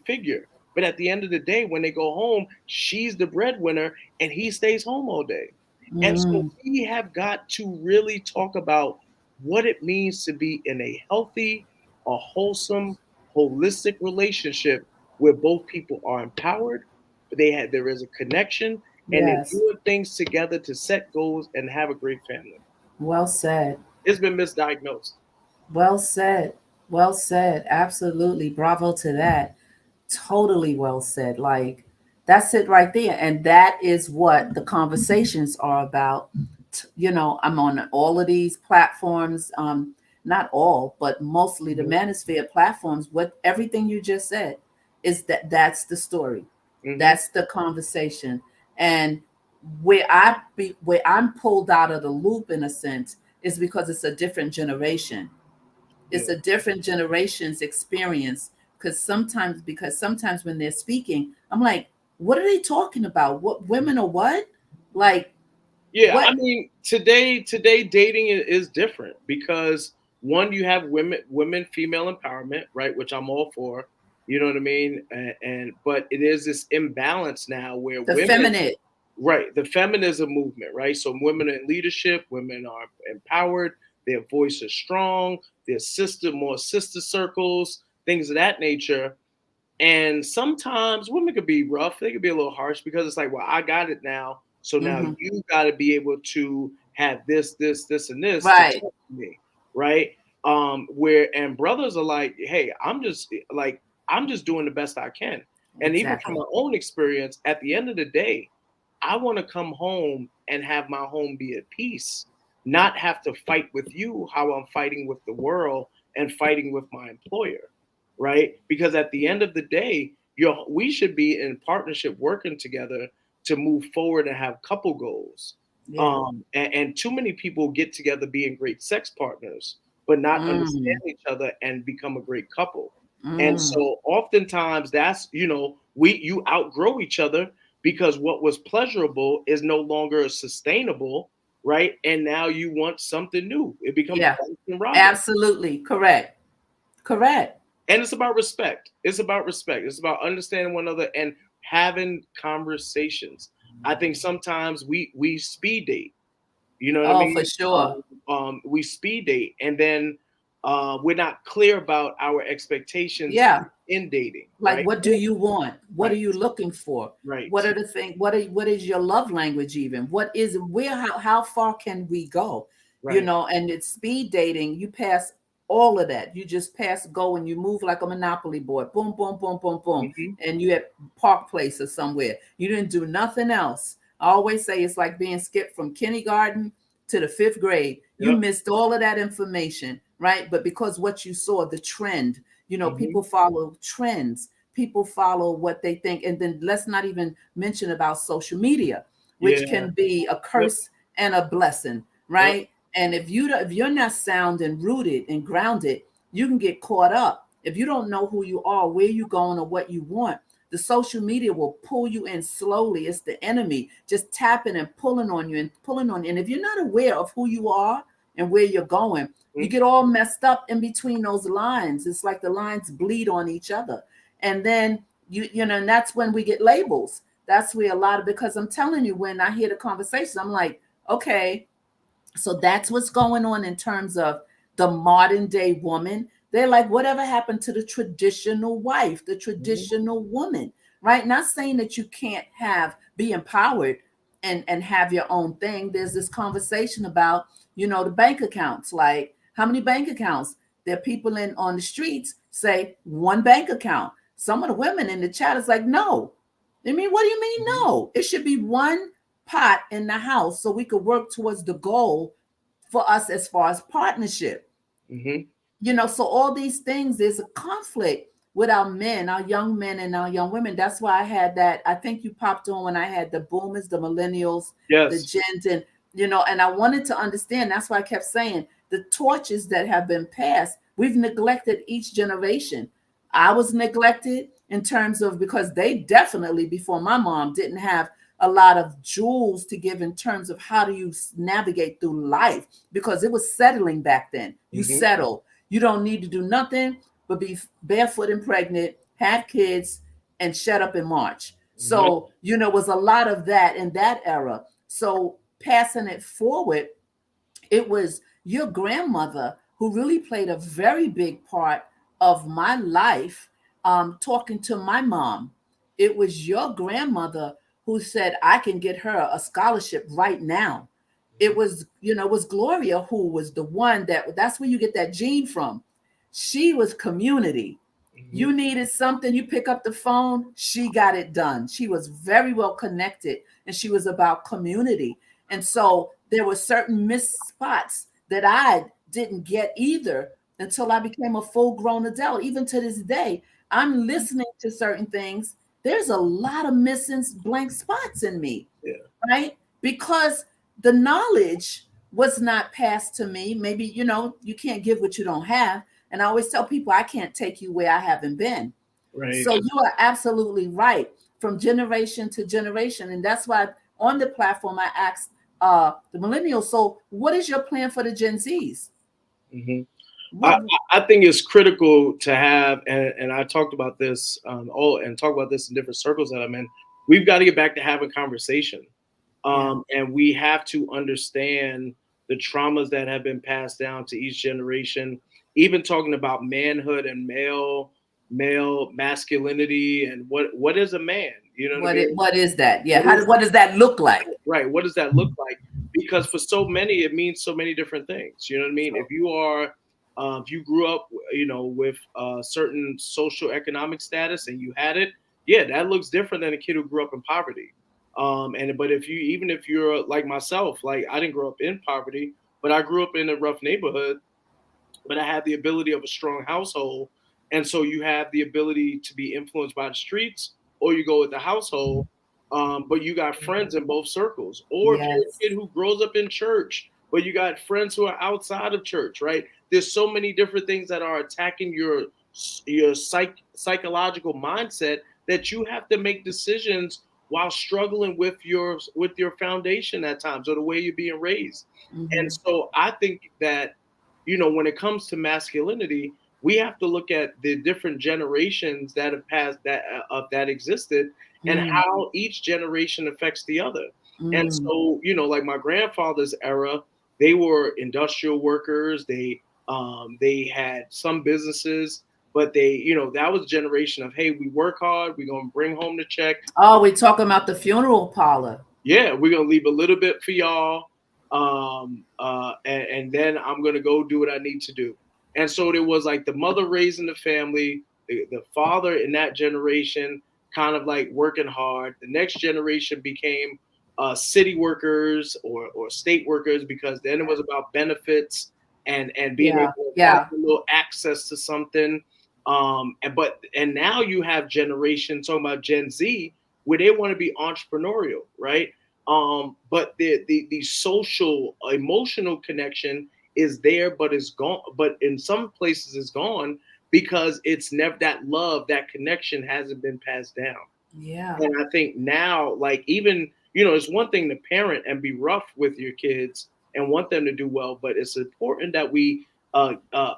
figure. But at the end of the day, when they go home, she's the breadwinner and he stays home all day. And so Mm. we have got to really talk about what it means to be in a healthy, a wholesome, holistic relationship where both people are empowered, there is a connection, and they're Yes. doing things together to set goals and have a great family. Well said. It's been misdiagnosed. Well said. Well said. Absolutely. Bravo to that. Totally well said. Like that's it right there. And that is what the conversations are about. I'm on all of these platforms, not all, but mostly the Mhm. manosphere platforms. What everything you just said is that's the story. Mhm. That's the conversation. And where I'm pulled out of the loop in a sense is because it's a different generation. Yeah. It's a different generation's experience because sometimes when they're speaking, I'm like, what are they talking about? What women or what? Like Yeah, I what? mean, today dating is different because one, you have women female empowerment, right, which I'm all for. You know what I mean? And but it is this imbalance now where The women, feminine. Right, the feminism movement, right? So women in leadership, women are empowered, their voice is strong, there's more sister circles, things of that nature. And sometimes women could be rough, they could be a little harsh because it's like, well, I got it now. So now Mhm. you got to be able to have this, and this to Right. talk to me, right? Where and brothers are like, hey, I'm just doing the best I can. And even from Exactly. my own experience, at the end of the day, I want to come home and have my home be at peace, not have to fight with you how I'm fighting with the world and fighting with my employer, right? Because at the end of the day, we should be in partnership working together to move forward and have couple goals. Yeah. And too many people get together being great sex partners, but not understand Mm. each other and become a great couple. And Mm. so oftentimes that's, you outgrow each other because what was pleasurable is no longer sustainable, right? And now you want something new. It becomes Yeah. Baskin Robbins. Absolutely. Correct. Correct. And it's about respect. It's about respect. It's about understanding one another and having conversations. I think sometimes we speed date. You know what I Oh, for mean? sure. We speed date, and then we're not clear about our expectations Yeah. in dating, Like, right? what do you want? What are Right, you looking for? right. What are the things? What is your love language even? What is where how far can we go? You Right. know, and it's speed dating. You pass all of that. You just pass go and you move like a monopoly board. Boom, boom, boom, boom, boom. Hmm. And you at Park Place or somewhere. You didn't do nothing else. I always say it's like being skipped from kindergarten to the fifth grade. You Yep. missed all of that information, right? But because what you saw, the trend, Hmm. people follow trends, people follow what they think. And then let's not even mention about social media, which Yeah. can be a Yep. curse and a blessing, Yep. right? And if you're not sound and rooted and grounded, you can get caught up. If you don't know who you are, where you're going, or what you want, the social media will pull you in slowly. It's the enemy just tapping and pulling on you and pulling on you. And if you're not aware of who you are and where you're going, you Mhm. get all messed up in between those lines. It's like the lines bleed on each other. And then and that's when we get labels. That's where a lot of, because I'm telling you, when I hear the conversation, I'm like, okay, so that's what's going on in terms of the modern day woman. They're like, whatever happened to the traditional wife, the Mhm. traditional woman, right? Not saying that you can't be empowered and have your own thing. There's this conversation about, the bank accounts. Like, how many bank accounts? There are people on the streets say one bank account. Some of the women in the chat is like, no. I mean, what do you mean Mhm. no? It should be one pot in the house so we could work towards the goal for us as far as partnership. Mhm. So all these things, there's a conflict with our men, our young men and our young women. That's why I had that. I think you popped on when I had the boomers, the millennials, the Yes. gens, and I wanted to understand. That's why I kept saying the torches that have been passed, we've neglected each generation. I was neglected in terms of, because they definitely, before my mom, didn't have a lot of jewels to give in terms of how do you navigate through life, because it was settling back then. You Mhm. settle. You don't need to do nothing but be barefoot and pregnant, have kids, and shut up and march. Mhm. So, was a lot of that in that era. So passing it forward, it was your grandmother who really played a very big part of my life, talking to my mom. It was your grandmother who said, I can get her a scholarship right now. It was Gloria who was the one that's where you get that gene from. She was community. Mhm. You needed something, you pick up the phone, she got it done. She was very well connected, and she was about community. And so there were certain missed spots that I didn't get either until I became a full grown adult. Even to this day, I'm listening to certain things. There's a lot of missing blank spots in me, Yeah. right? Because the knowledge was not passed to me. Maybe, you can't give what you don't have. And I always tell people, I can't take you where I haven't been. Right. So you are absolutely right, from generation to generation. And that's why on the platform, I asked the millennials, so what is your plan for the Gen Zs? Mhm. I, What? I think it's critical to have, and I talked about this, and talk about this in different circles that I'm in. We've got to get back to having conversation. And we have to understand the traumas that have been passed down to each generation. Even talking about manhood and male masculinity and what is a man? You know what I mean? What is that? Yeah. What does that look like? Right. What does that look like? Because for so many, it means so many different things. You know what I mean? If you grew up, with a certain social economic status and you had it, yeah, that looks different than a kid who grew up in poverty. But if you're like myself, like I didn't grow up in poverty, but I grew up in a rough neighborhood, but I had the ability of a strong household. And so you have the ability to be influenced by the streets, or you go with the household. But you got friends in both circles. Or if you're a kid who grows up in church, but you got friends who are outside of church, right? There's so many different things that are attacking your psychological mindset that you have to make decisions while struggling with your foundation at times, or the way you're being raised. And so I think that, when it comes to masculinity, we have to look at the different generations that have passed that existed, and how each generation affects the other. And so, like my grandfather's era, they were industrial workers. They had some businesses, but that was a generation of, hey, we work hard, we're gonna bring home the check. Oh, we're talking about the funeral parlor. Yeah, we're gonna leave a little bit for y'all. And then I'm gonna go do what I need to do. And so there was like the mother raising the family, the father in that generation kind of like working hard. The next generation became city workers or state workers, because then it was about benefits and being able to have a little access to something. And now you have generation, talking about Gen Z, where they want to be entrepreneurial, right? But the social emotional connection is there, but it's gone. But in some places it's gone because it's never, that love, that connection hasn't been passed down. Yeah. And I think now, like, even, it's one thing to parent and be rough with your kids and want them to do well, but it's important that we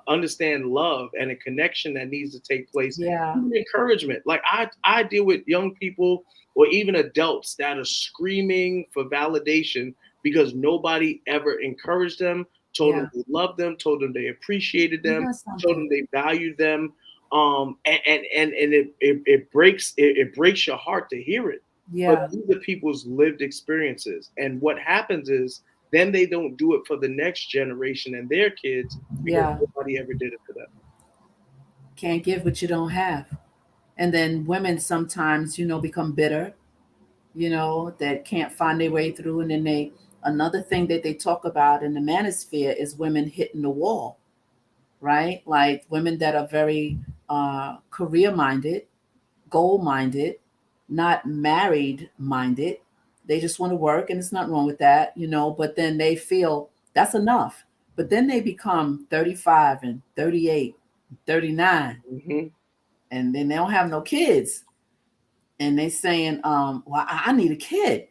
understand love and a connection that needs to take place. Yeah. Even encouragement. Like I deal with young people or even adults that are screaming for validation because nobody ever encouraged them, told them they loved them, told them they appreciated them, told them they valued them. And it breaks your heart to hear it. Yeah. But these are people's lived experiences. And what happens is then they don't do it for the next generation and their kids because nobody ever did it for them. Can't give what you don't have. And then women sometimes, become bitter, that can't find their way through. And then another thing that they talk about in the manosphere is women hitting the wall, right? Like women that are very career-minded, goal-minded, not married-minded. They just want to work, and there's nothing wrong with that, but then they feel that's enough. But then they become 35 and 38, 39, and then they don't have no kids. And they saying, well, I need a kid.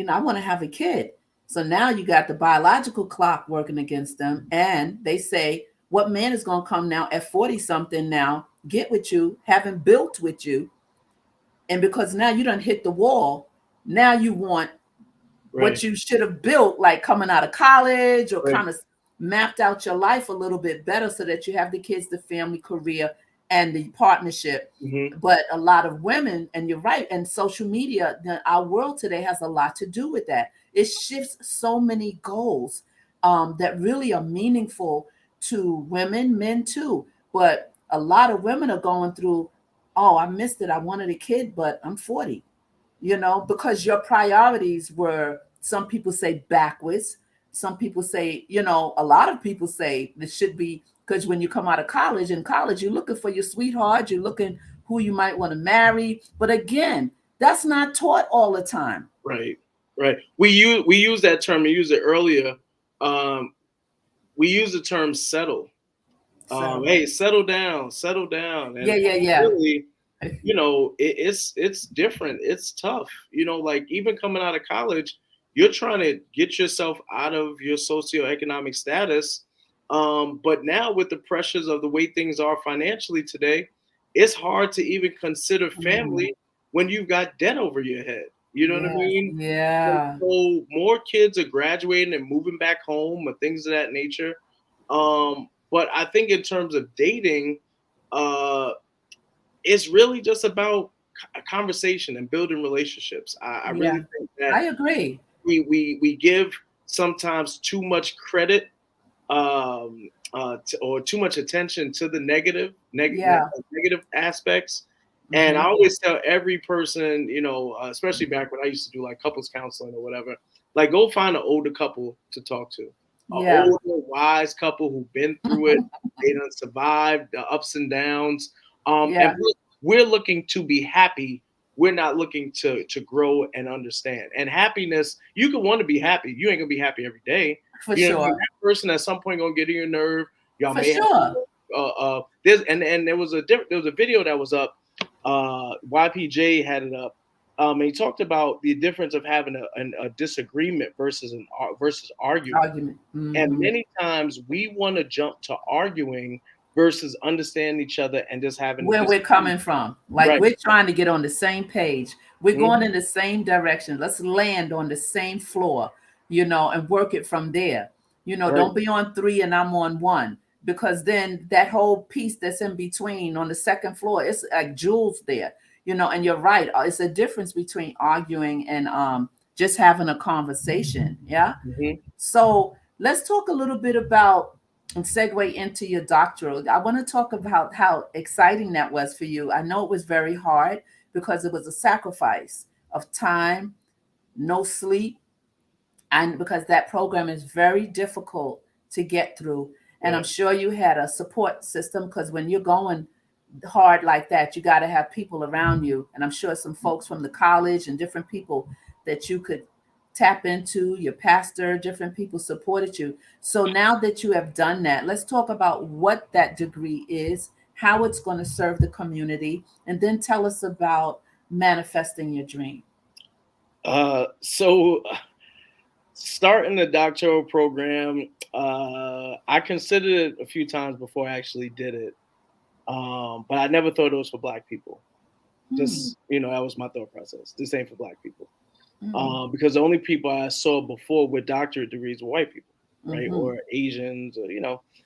I want to have a kid. So now you got the biological clock working against them. And they say, what man is going to come now at 40 something now, get with you, haven't built with you. And because now you done hit the wall, now you want what you should have built, like coming out of college or kind of mapped out your life a little bit better so that you have the kids, the family, career, and the partnership. But a lot of women, and you're right, and social media, our world today has a lot to do with that. It shifts so many goals that really are meaningful to women, men too. But a lot of women are going through, oh, I missed it. I wanted a kid, but I'm 40, because your priorities were, some people say backwards. Some people say, a lot of people say this should be, because when you come out of college, you're looking for your sweetheart, you're looking who you might want to marry. But again, that's not taught all the time. Right. We use that term. We used it earlier. We use the term settle. Hey, settle down. And really, it's different. It's tough. Like even coming out of college, you're trying to get yourself out of your socioeconomic status. But now with the pressures of the way things are financially today, it's hard to even consider family when you've got debt over your head. You know what I mean? Yeah. So more kids are graduating and moving back home and things of that nature. But I think in terms of dating, it's really just about a conversation and building relationships. I really think that I agree. we give sometimes too much credit or too much attention to the negative aspects. And I always tell every person, especially back when I used to do like couples counseling or whatever, like go find an older couple to talk to, an older, wise couple who've been through it, they done survived the ups and downs. And we're looking to be happy. We're not looking to grow and understand. And happiness, you can want to be happy. You ain't gonna be happy every day. For sure. That person at some point gonna get on your nerve. Y'all For may sure. have there was a video that was up. YPJ had it up. And he talked about the difference of having a disagreement versus argument. And many times we want to jump to arguing versus understanding each other and just having where we're coming from. Like we're trying to get on the same page. We're going in the same direction. Let's land on the same floor, and work it from there. Don't be on 3 and I'm on 1, because then that whole piece that's in between on the second floor, it's like jewels there, and you're right. It's a difference between arguing and just having a conversation. Yeah. So let's talk a little bit about and segue into your doctoral. I want to talk about how exciting that was for you. I know it was very hard because it was a sacrifice of time, no sleep, and because that program is very difficult to get through. And I'm sure you had a support system, because when you're going hard like that, you got to have people around you. And I'm sure some folks from the college and different people that you could tap into, your pastor, different people supported you. So now that you have done that, let's talk about what that degree is, how it's going to serve the community, and then tell us about manifesting your dream. So starting the doctoral program, I considered it a few times before I actually did it. But I never thought it was for Black people. Just, that was my thought process. This ain't for Black people. Because the only people I saw before with doctorate degrees were white people, right? Or Asians, or,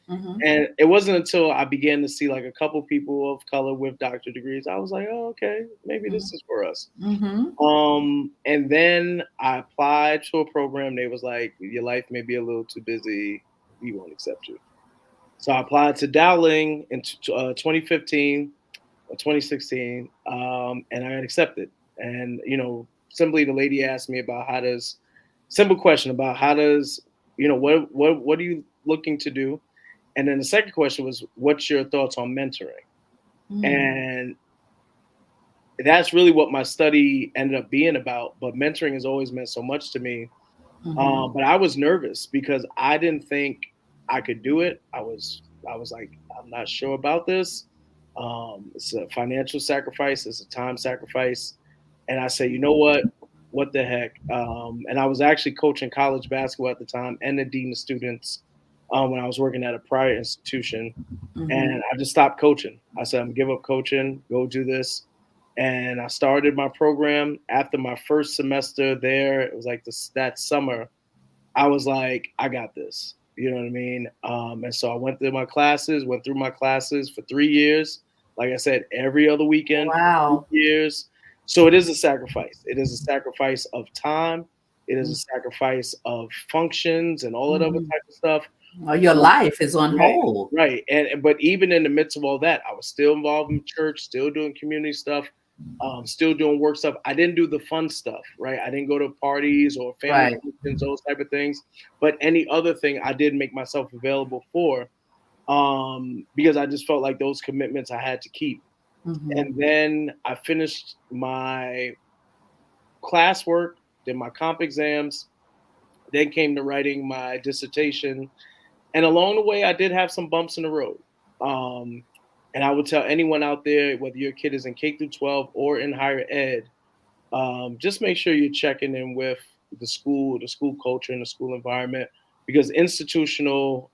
And it wasn't until I began to see like a couple people of color with doctorate degrees, I was like, oh, okay, maybe this is for us. And then I applied to a program. They was like, your life may be a little too busy. We won't accept you. So I applied to Dowling in 2015 or 2016, and I got accepted. And, simply the lady asked me about simple question about what are you looking to do? And then the second question was, what's your thoughts on mentoring? And that's really what my study ended up being about. But mentoring has always meant so much to me. But I was nervous because I didn't think I could do it. I was like, I'm not sure about this. It's a financial sacrifice. It's a time sacrifice. And I said, you know what the heck? And I was actually coaching college basketball at the time and the dean of students when I was working at a prior institution. And I just stopped coaching. I said, I'm gonna give up coaching, go do this. And I started my program. After my first semester there, it was like that summer, I was like, I got this. You know what I mean? And so I went through my classes for 3 years. Like I said, every other weekend. Wow. For 3 years. So it is a sacrifice. It is a sacrifice of time. It is a sacrifice of functions and all that other type of stuff. Well, your life is on hold. Right. But even in the midst of all that, I was still involved in church, still doing community stuff, still doing work stuff. I didn't do the fun stuff, right? I didn't go to parties or family functions, those type of things. But any other thing I did make myself available for, because I just felt like those commitments I had to keep. And then I finished my classwork, did my comp exams, then came to writing my dissertation. And along the way, I did have some bumps in the road. And I would tell anyone out there, whether your kid is in K through 12 or in higher ed, just make sure you're checking in with the school culture and the school environment, because institutions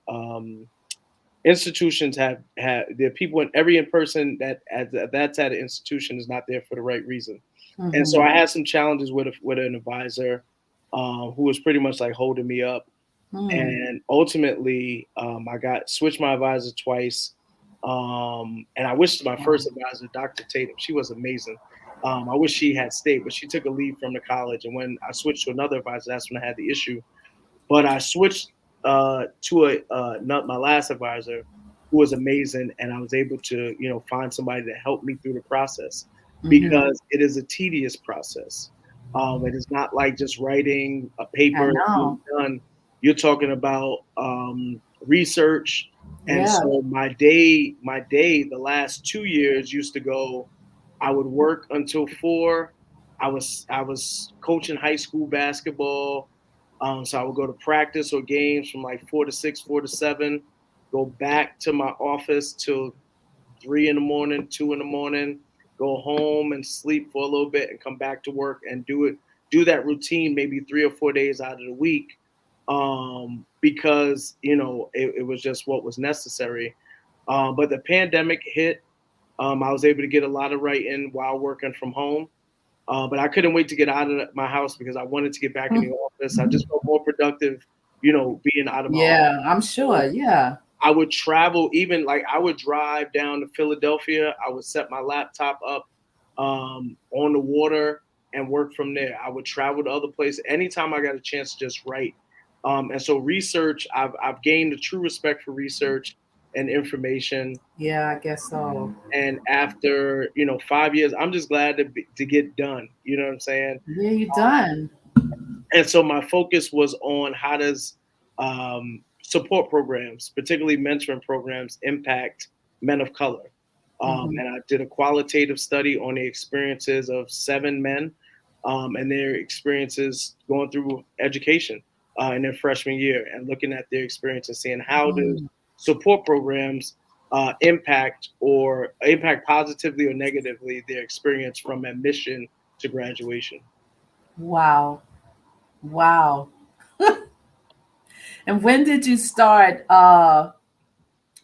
have there are people in every person that's at an institution is not there for the right reason. And so I had some challenges with an advisor who was pretty much like holding me up. And ultimately, I got switched my advisor twice. And I wish my first advisor, Dr. Tatum, she was amazing. I wish she had stayed, but she took a leave from the college. And when I switched to another advisor, that's when I had the issue. But I switched to my last advisor, who was amazing, and I was able to, find somebody to help me through the process because it is a tedious process. It is not like just writing a paper and done. You're talking about research, and so my day, the last 2 years used to go. I would work until 4. I was coaching high school basketball. So I would go to practice or games from like 4 to 6, 4 to 7, go back to my office till 3 in the morning, 2 in the morning, go home and sleep for a little bit and come back to work and do that routine maybe 3 or 4 days out of the week. Because, it was just what was necessary. But the pandemic hit. I was able to get a lot of writing while working from home. But I couldn't wait to get out of my house because I wanted to get back in the office. I just felt more productive, being out of my office. Yeah, I'm sure. Yeah. I would travel, even like I would drive down to Philadelphia. I would set my laptop up on the water and work from there. I would travel to other places anytime I got a chance to just write. And so research, I've gained a true respect for research and information. Yeah, I guess so. And after 5 years, I'm just glad to get done. You know what I'm saying? Yeah, you're done. And so my focus was on how does support programs, particularly mentoring programs, impact men of color. And I did a qualitative study on the experiences of 7 men and their experiences going through education in their freshman year, and looking at their experience and seeing how do support programs impact positively or negatively their experience from admission to graduation. Wow. And when did you start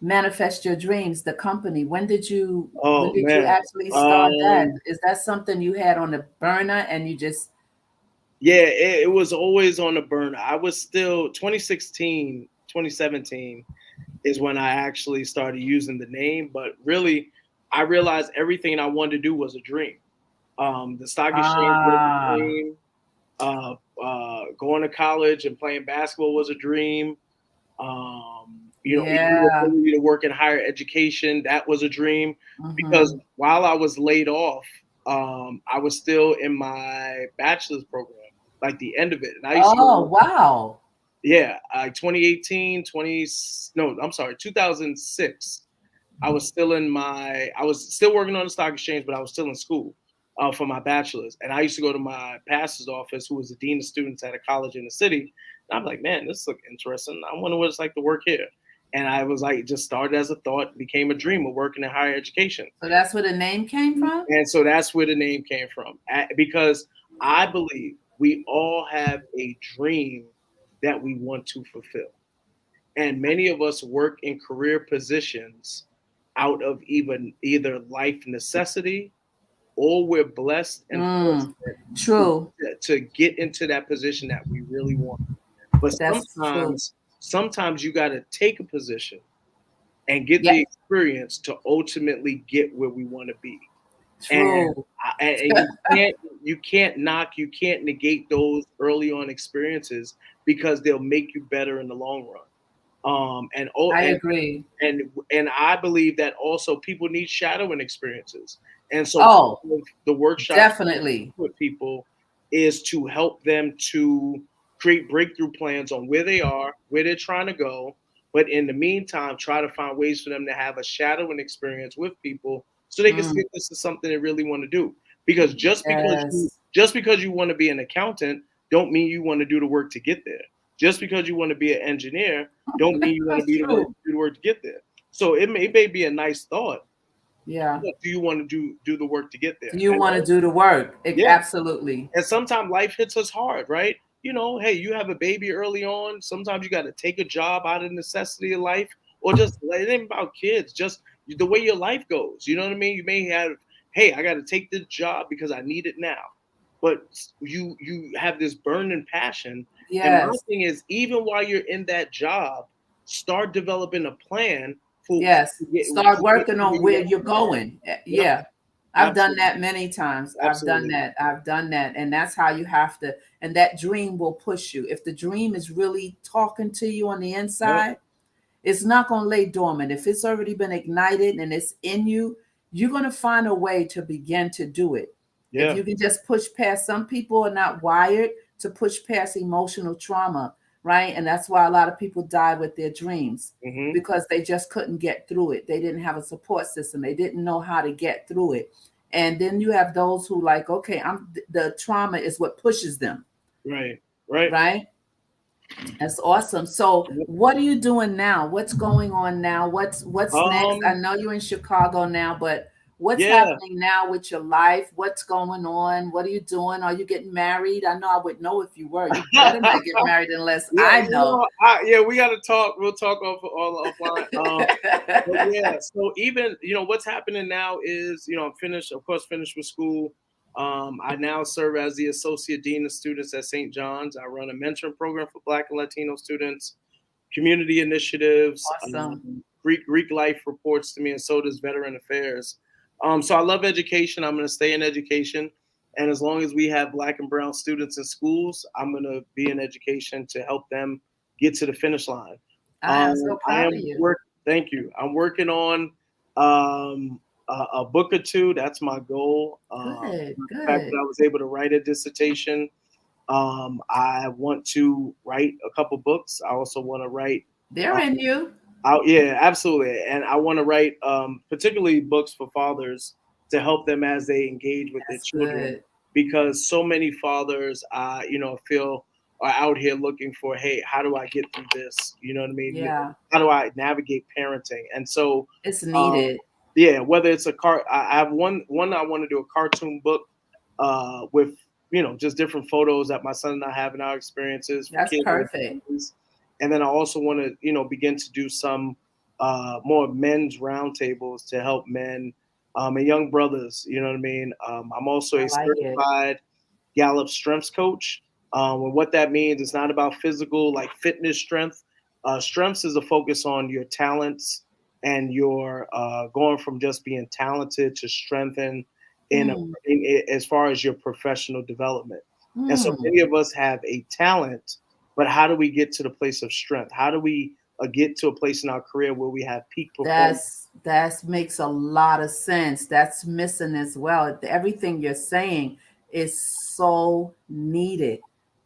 Manifest Your Dreams, the company? When did you you actually start that? Is that something you had on the burner and you just... Yeah, it was always on the burner. I was still 2016, 2017 is when I actually started using the name, but really I realized everything I wanted to do was a dream. The stock exchange was a dream. Going to college and playing basketball was a dream. Even the ability to work in higher education, that was a dream. Because while I was laid off, I was still in my bachelor's program, like the end of it. And I used wow. Yeah, 2006. I was still working on the stock exchange, but I was still in school for my bachelor's. And I used to go to my pastor's office, who was the dean of students at a college in the city. And I'm like, man, this looks interesting. I wonder what it's like to work here. And I was like, it just started as a thought, became a dream of working in higher education. So that's where the name came from? And so that's where the name came from. Because I believe we all have a dream that we want to fulfill. And many of us work in career positions out of either life necessity, or we're blessed and true to get into that position that we really want. But sometimes you got to take a position and get the experience to ultimately get where we want to be. True. And you can't negate those early on experiences, because they'll make you better in the long run. I agree. And I believe that also people need shadowing experiences. And so the workshop definitely with people is to help them to create breakthrough plans on where they are, where they're trying to go. But in the meantime, try to find ways for them to have a shadowing experience with people so they can see if this is something they really want to do. Because just because you want to be an accountant, don't mean you want to do the work to get there. Just because you want to be an engineer, don't mean you want to do the work to get there. So it may be a nice thought. Yeah. But do you want to do the work to get there? You want to do the work. Absolutely. And sometimes life hits us hard, right? Hey, you have a baby early on. Sometimes you got to take a job out of necessity of life, or just it ain't about kids, just the way your life goes. You know what I mean? You may have hey, I got to take this job because I need it now. But you have this burning passion. And my Yes. thing is, even while you're in that job, start developing a plan for Yes. Start working where on you where want you're to go. going. Yep, Yeah. I've done absolutely, that many times. I've done absolutely. that. I've done that. And that's how you have to, and that dream will push you. If the dream is really talking to you on the Yep, inside, it's not going to lay dormant. If it's already been ignited and it's in you, you're going to find a way to begin to do it. If yeah, you can just push past, some people are not wired to push past emotional trauma, right? And that's why a lot of people die with their dreams hmm, because they just couldn't get through it. They didn't have a support system. They didn't know how to get through it. And then you have those who like, okay, the trauma is what pushes them, right, right. right? That's awesome. So, Yep. what are you doing now? What's going on now? What's next? I Um, know you're in Chicago now, but what's yeah, happening now with your life? What's going on? What are you doing? Are you getting married? I know I would know if you were. You better not get married unless yeah, I know. yeah, we got to talk. We'll talk all offline. But yeah, so even what's happening now is I'm finished, of course, finished with school. I now serve as the associate dean of students at St. John's. I run a mentoring program for Black and Latino students, community initiatives. Awesome. Greek life reports to me, and so does Veteran Affairs. So I love education. I'm going to stay in education, and as long as we have Black and Brown students in schools, I'm going to be in education to help them get to the finish line. I am so I proud of am you. work. Thank you. I'm working on a book or two. That's my goal. Good, The fact that good. I was able to write a dissertation. I want to write a couple books. I also want to write. They're in you. Yeah, absolutely. And I want to write particularly books for fathers to help them as they engage with their That's children, good. because so many fathers, feel are out here looking for, hey, how do I get through this? You know what I mean? Yeah, How do I navigate parenting? And so, it's um, needed. yeah, whether it's I have one I want to do a cartoon book with just different photos that my son and I have in our experiences for That's kids and perfect. families. And then I also want to begin to do some more men's roundtables to help men and young brothers. You know what I mean? I'm also I a like it. certified Gallup strengths coach. And what that means, it's not about physical, like fitness strength. Strengths is a focus on your talents and your going from just being talented to strengthen Mm, as far as your professional development. And so mm. many of us have a talent, but how do we get to the place of strength? How do we get to a place in our career where we have peak performance? That's makes a lot of sense. That's missing as well. Everything you're saying is so needed.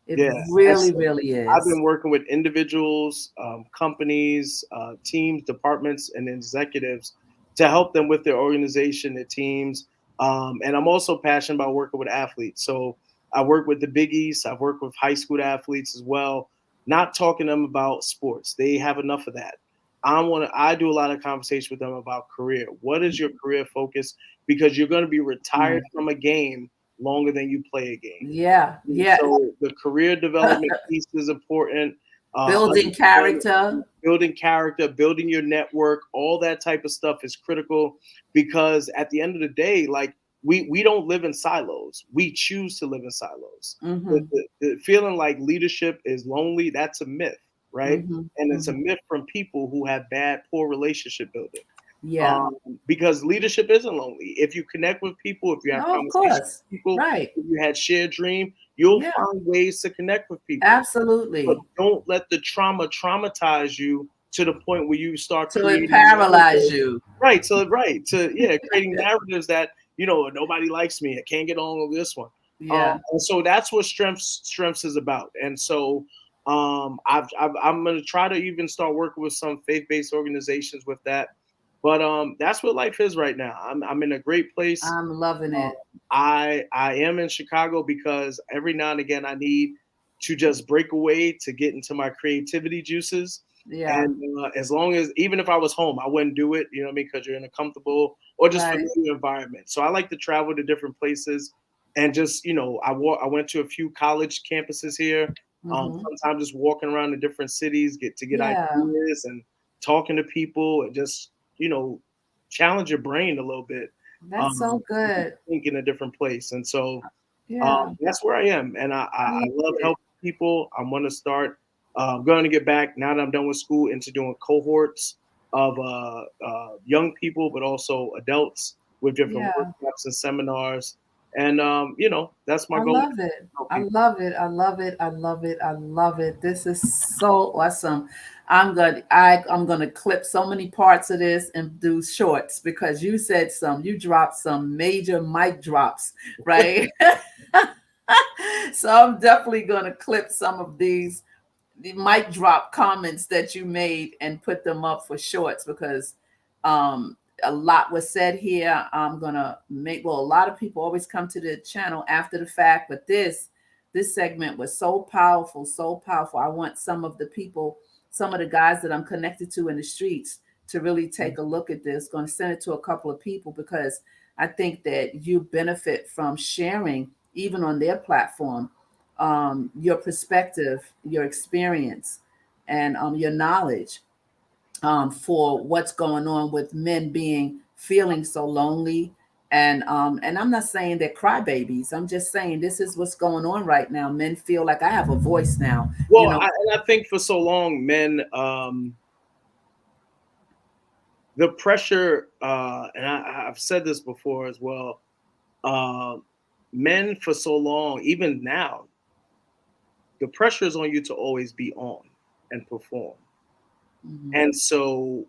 It Yeah. And really, so really I've is. been working with individuals, companies, teams, departments, and executives to help them with their organization, their teams. And I'm also passionate about working with athletes. So I work with the Big East. I've worked with high school athletes as well, not talking to them about sports. They have enough of that. I do a lot of conversation with them about career. What is your career focus? Because you're going to be retired Mm. from a game longer than you play a game. Yeah, And yeah. so the career development piece is important. Building Understanding, character. building character, building your network, all that type of stuff is critical, because at the end of the day, like we don't live in silos. We choose to live in silos. The, Mm-hmm. the, the feeling like leadership is lonely, that's a myth, right? Mm-hmm. And it's a Mm-hmm. myth from people who have poor relationship building. Yeah. Because leadership isn't lonely. If you connect with people, if you have No, of conversations course. with people, Right. if you had shared dream, you'll Yeah. find ways to connect with people. But Absolutely. don't let the trauma traumatize you to the point where you start So it creating paralyzed narratives. you. Creating narratives that nobody likes me. I can't get along with this one. Yeah. And so that's what strengths is about. And so I'm going to try to even start working with some faith-based organizations with that. But that's what life is right now. I'm in a great place. I'm loving Uh, it. I am in Chicago because every now and again I need to just break away to get into my creativity juices. Yeah. And as long as, even if I was home, I wouldn't do it. You know what I mean? Because you're in a comfortable or just Right. familiar environment. So I like to travel to different places and just I went to a few college campuses here. Mm-hmm. Sometimes just walking around the different cities, get Yeah. ideas and talking to people and just you know challenge your brain a little bit. That's so good. think in a different place. And so Yeah, that's where I am. And I I love love it. helping people. I'm going to start going to get back now that I'm done with school into doing cohorts of young people, but also adults with different Yeah. workshops and seminars. And, that's my I goal. love it. Help I people. love it. I love it. I love it. I love it. This is so awesome. I'm gonna clip so many parts of this and do shorts because you said you dropped some major mic drops, right? So I'm definitely gonna clip some of the mic drop comments that you made and put them up for shorts because um a lot was said here. I'm gonna make a lot of people always come to the channel after the fact, but this segment was so powerful, so powerful. I want some of the people, some of the guys that I'm connected to in the streets to really take a look at this. Going to send it to a couple of people because I think that you benefit from sharing even on their platform your perspective, your experience, and your knowledge for what's going on with men being feeling so lonely. And I'm not saying they're crybabies. I'm just saying this is what's going on right now. Men feel like I have a voice now. You Well, know, and I think for so long, men, the pressure, and I've said this before as well, uh, men for so long, even now, the pressure is on you to always be on and perform. mhm, And so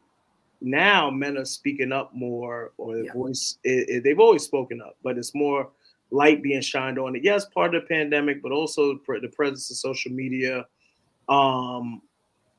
now men are speaking up more, or their yeah, voice, they've always spoken up, but it's more light being shined on it. Yes, part of the pandemic, but also the presence of social media. Um,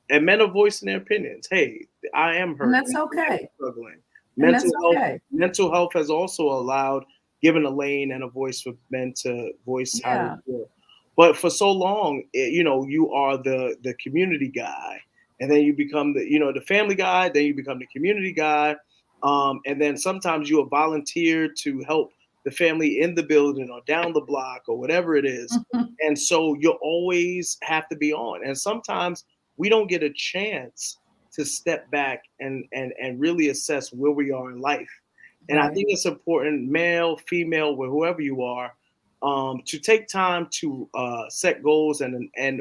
and men are voicing their opinions. Hey, I am and hurting. that's I am okay. struggling. And that's okay. Mental health has also allowed, given a lane and a voice for men to voice how they Yeah. feel. But for so long, you are the community guy, and then you become the family guy. Then you become the community guy, and then sometimes you are volunteer to help the family in the building or down the block or whatever it is. And so you always have to be on. And sometimes we don't get a chance to step back and really assess where we are in life. And I Right. think it's important, male, female, whoever you are, to take time to set goals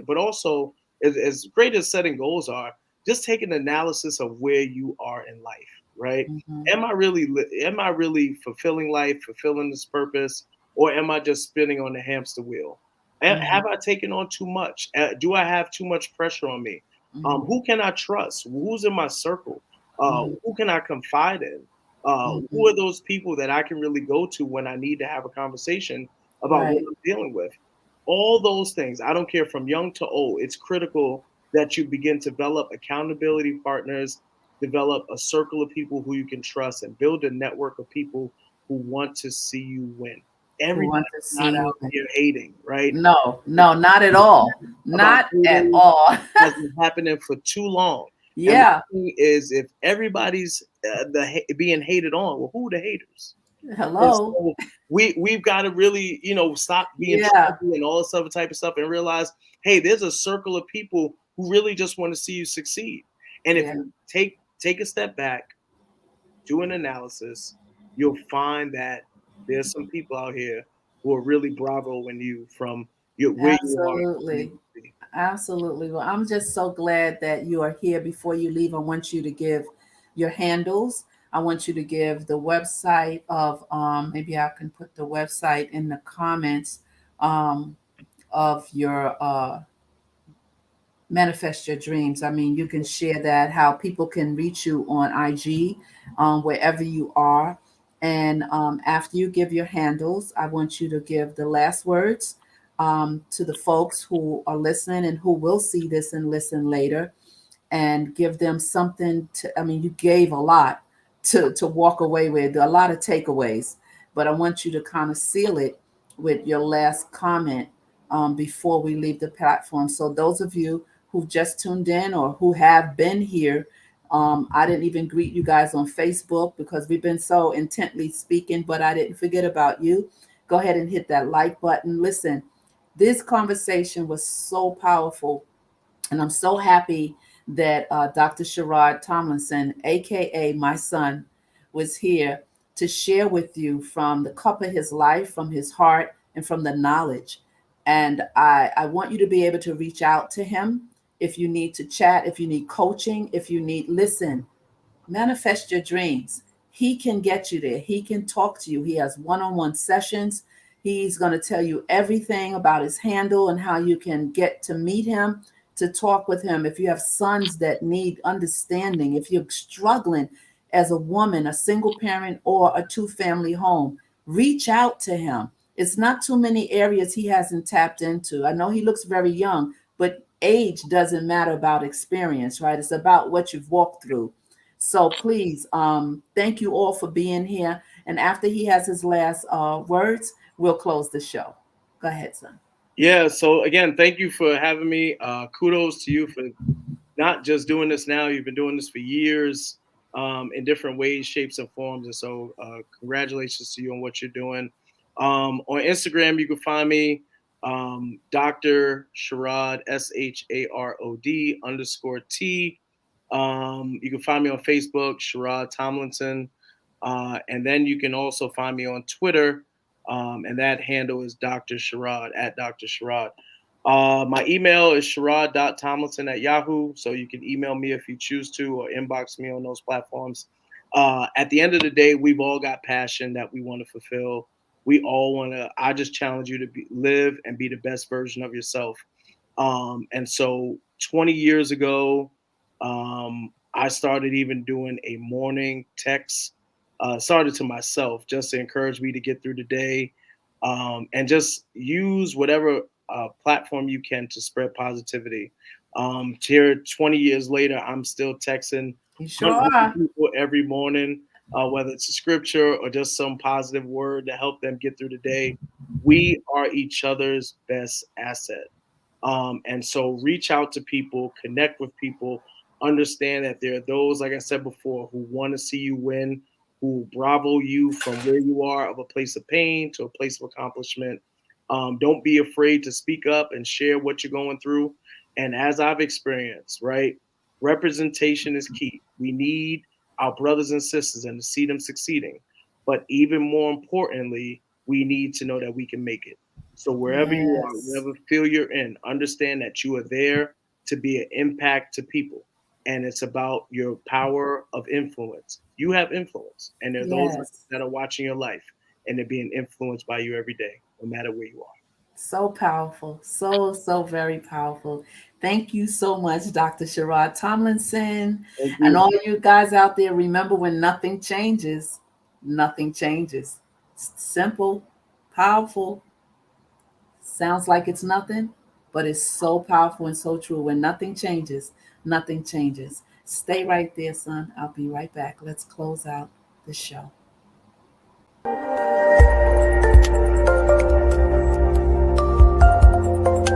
but also as great as setting goals are, just take an analysis of where you are in life, right? Mhm, Am I really fulfilling life, fulfilling this purpose, or am I just spinning on the hamster wheel? mhm, Have I taken on too much? Do I have too much pressure on me? mhm, Who can I trust? Who's in my circle? mhm, Who can I confide in? Who mhm. are those people that I can really go to when I need to have a conversation about what Right. I'm dealing with? All those things, I don't care from young to old, it's critical that you begin to develop accountability partners, develop a circle of people who you can trust, and build a network of people who want to see you win. Who Everybody's want to not see you? out here hating, right? No, no, not at all. About Not at hating all. has been happening for too long. And my Yeah. thing is, if everybody's being hated on, well, who are the haters? And Hello. so we've got to really, stop being Yeah. trendy and all this other type of stuff and realize, hey, there's a circle of people who really just want to see you succeed. And if Yeah. you take a step back, do an analysis, you'll find that there's some people out here who are really bravoing you from where you are. Absolutely. Absolutely. Well, I'm just so glad that you are here. Before you leave, I want you to give your handles. I want you to give the website of maybe I can put the website in the comments um of your manifest your dreams. I mean, you can share that, how people can reach you on IG, wherever you are. And after you give your handles, I want you to give the last words to the folks who are listening and who will see this and listen later, and give them something to, I mean, you gave a lot to walk away with, a lot of takeaways, but I want you to kind of seal it with your last comment before we leave the platform. So those of you who just tuned in or who have been here, I didn't even greet you guys on Facebook because we've been so intently speaking, but I didn't forget about you. Go ahead and hit that like button. Listen, this conversation was so powerful, and I'm so happy that Dr. Sharod Tomlinson, aka my son, was here to share with you from the cup of his life, from his heart, and from the knowledge. And I want you to be able to reach out to him if you need to chat, if you need coaching, if you need, listen, manifest your dreams. He can get you there. He can talk to you. He has one-on-one sessions. He's going to tell you everything about his handle and how you can get to meet him, to talk with him. If you have sons that need understanding, if you're struggling as a woman, a single parent, or a two-family home, reach out to him. It's not too many areas he hasn't tapped into. I know he looks very young, but age doesn't matter about experience, right? It's about what you've walked through. So please, thank you all for being here. And after he has his last words, we'll close the show. Go ahead, son. Yeah. So again, thank you for having me. Kudos to you for not just doing this now. You've been doing this for years, in different ways, shapes, and forms. And so congratulations to you on what you're doing. On Instagram, you can find me, Dr. Sharod, SHAROD _T. You can find me on Facebook, Sharod Tomlinson. And then you can also find me on Twitter. And that handle is Dr. Sharod, at Dr. Sharod. My email is sharod.tomlinson@yahoo. So you can email me if you choose to, or inbox me on those platforms. At the end of the day, we've all got passion that we want to fulfill. We all want to, I just challenge you to live and be the best version of yourself. And so 20 years ago, I started even doing a morning text, started to myself, just to encourage me to get through the day, and just use whatever platform you can to spread positivity. Here, 20 years later, I'm still texting You sure are. people every morning, whether it's a scripture or just some positive word to help them get through the day. We are each other's best asset. And so reach out to people, connect with people, understand that there are those, like I said before, who want to see you win, who bravo you from where you are, of a place of pain to a place of accomplishment. Don't be afraid to speak up and share what you're going through. And as I've experienced, right, representation is key. We need our brothers and sisters and to see them succeeding. But even more importantly, we need to know that we can make it. So wherever you are, Yes. whatever field you're in, understand that you are there to be an impact to people. And it's about your power of influence. You have influence, and there are those Yes. that are watching your life, and they're being influenced by you every day, no matter where you are. So powerful. So very powerful. Thank you so much, Dr. Sharod Tomlinson. Thank And you. all you guys out there, remember, when nothing changes, nothing changes. Simple, powerful. Sounds like it's nothing, but it's so powerful and so true. When nothing changes, nothing changes. Stay right there, son. I'll be right back. Let's close out the show.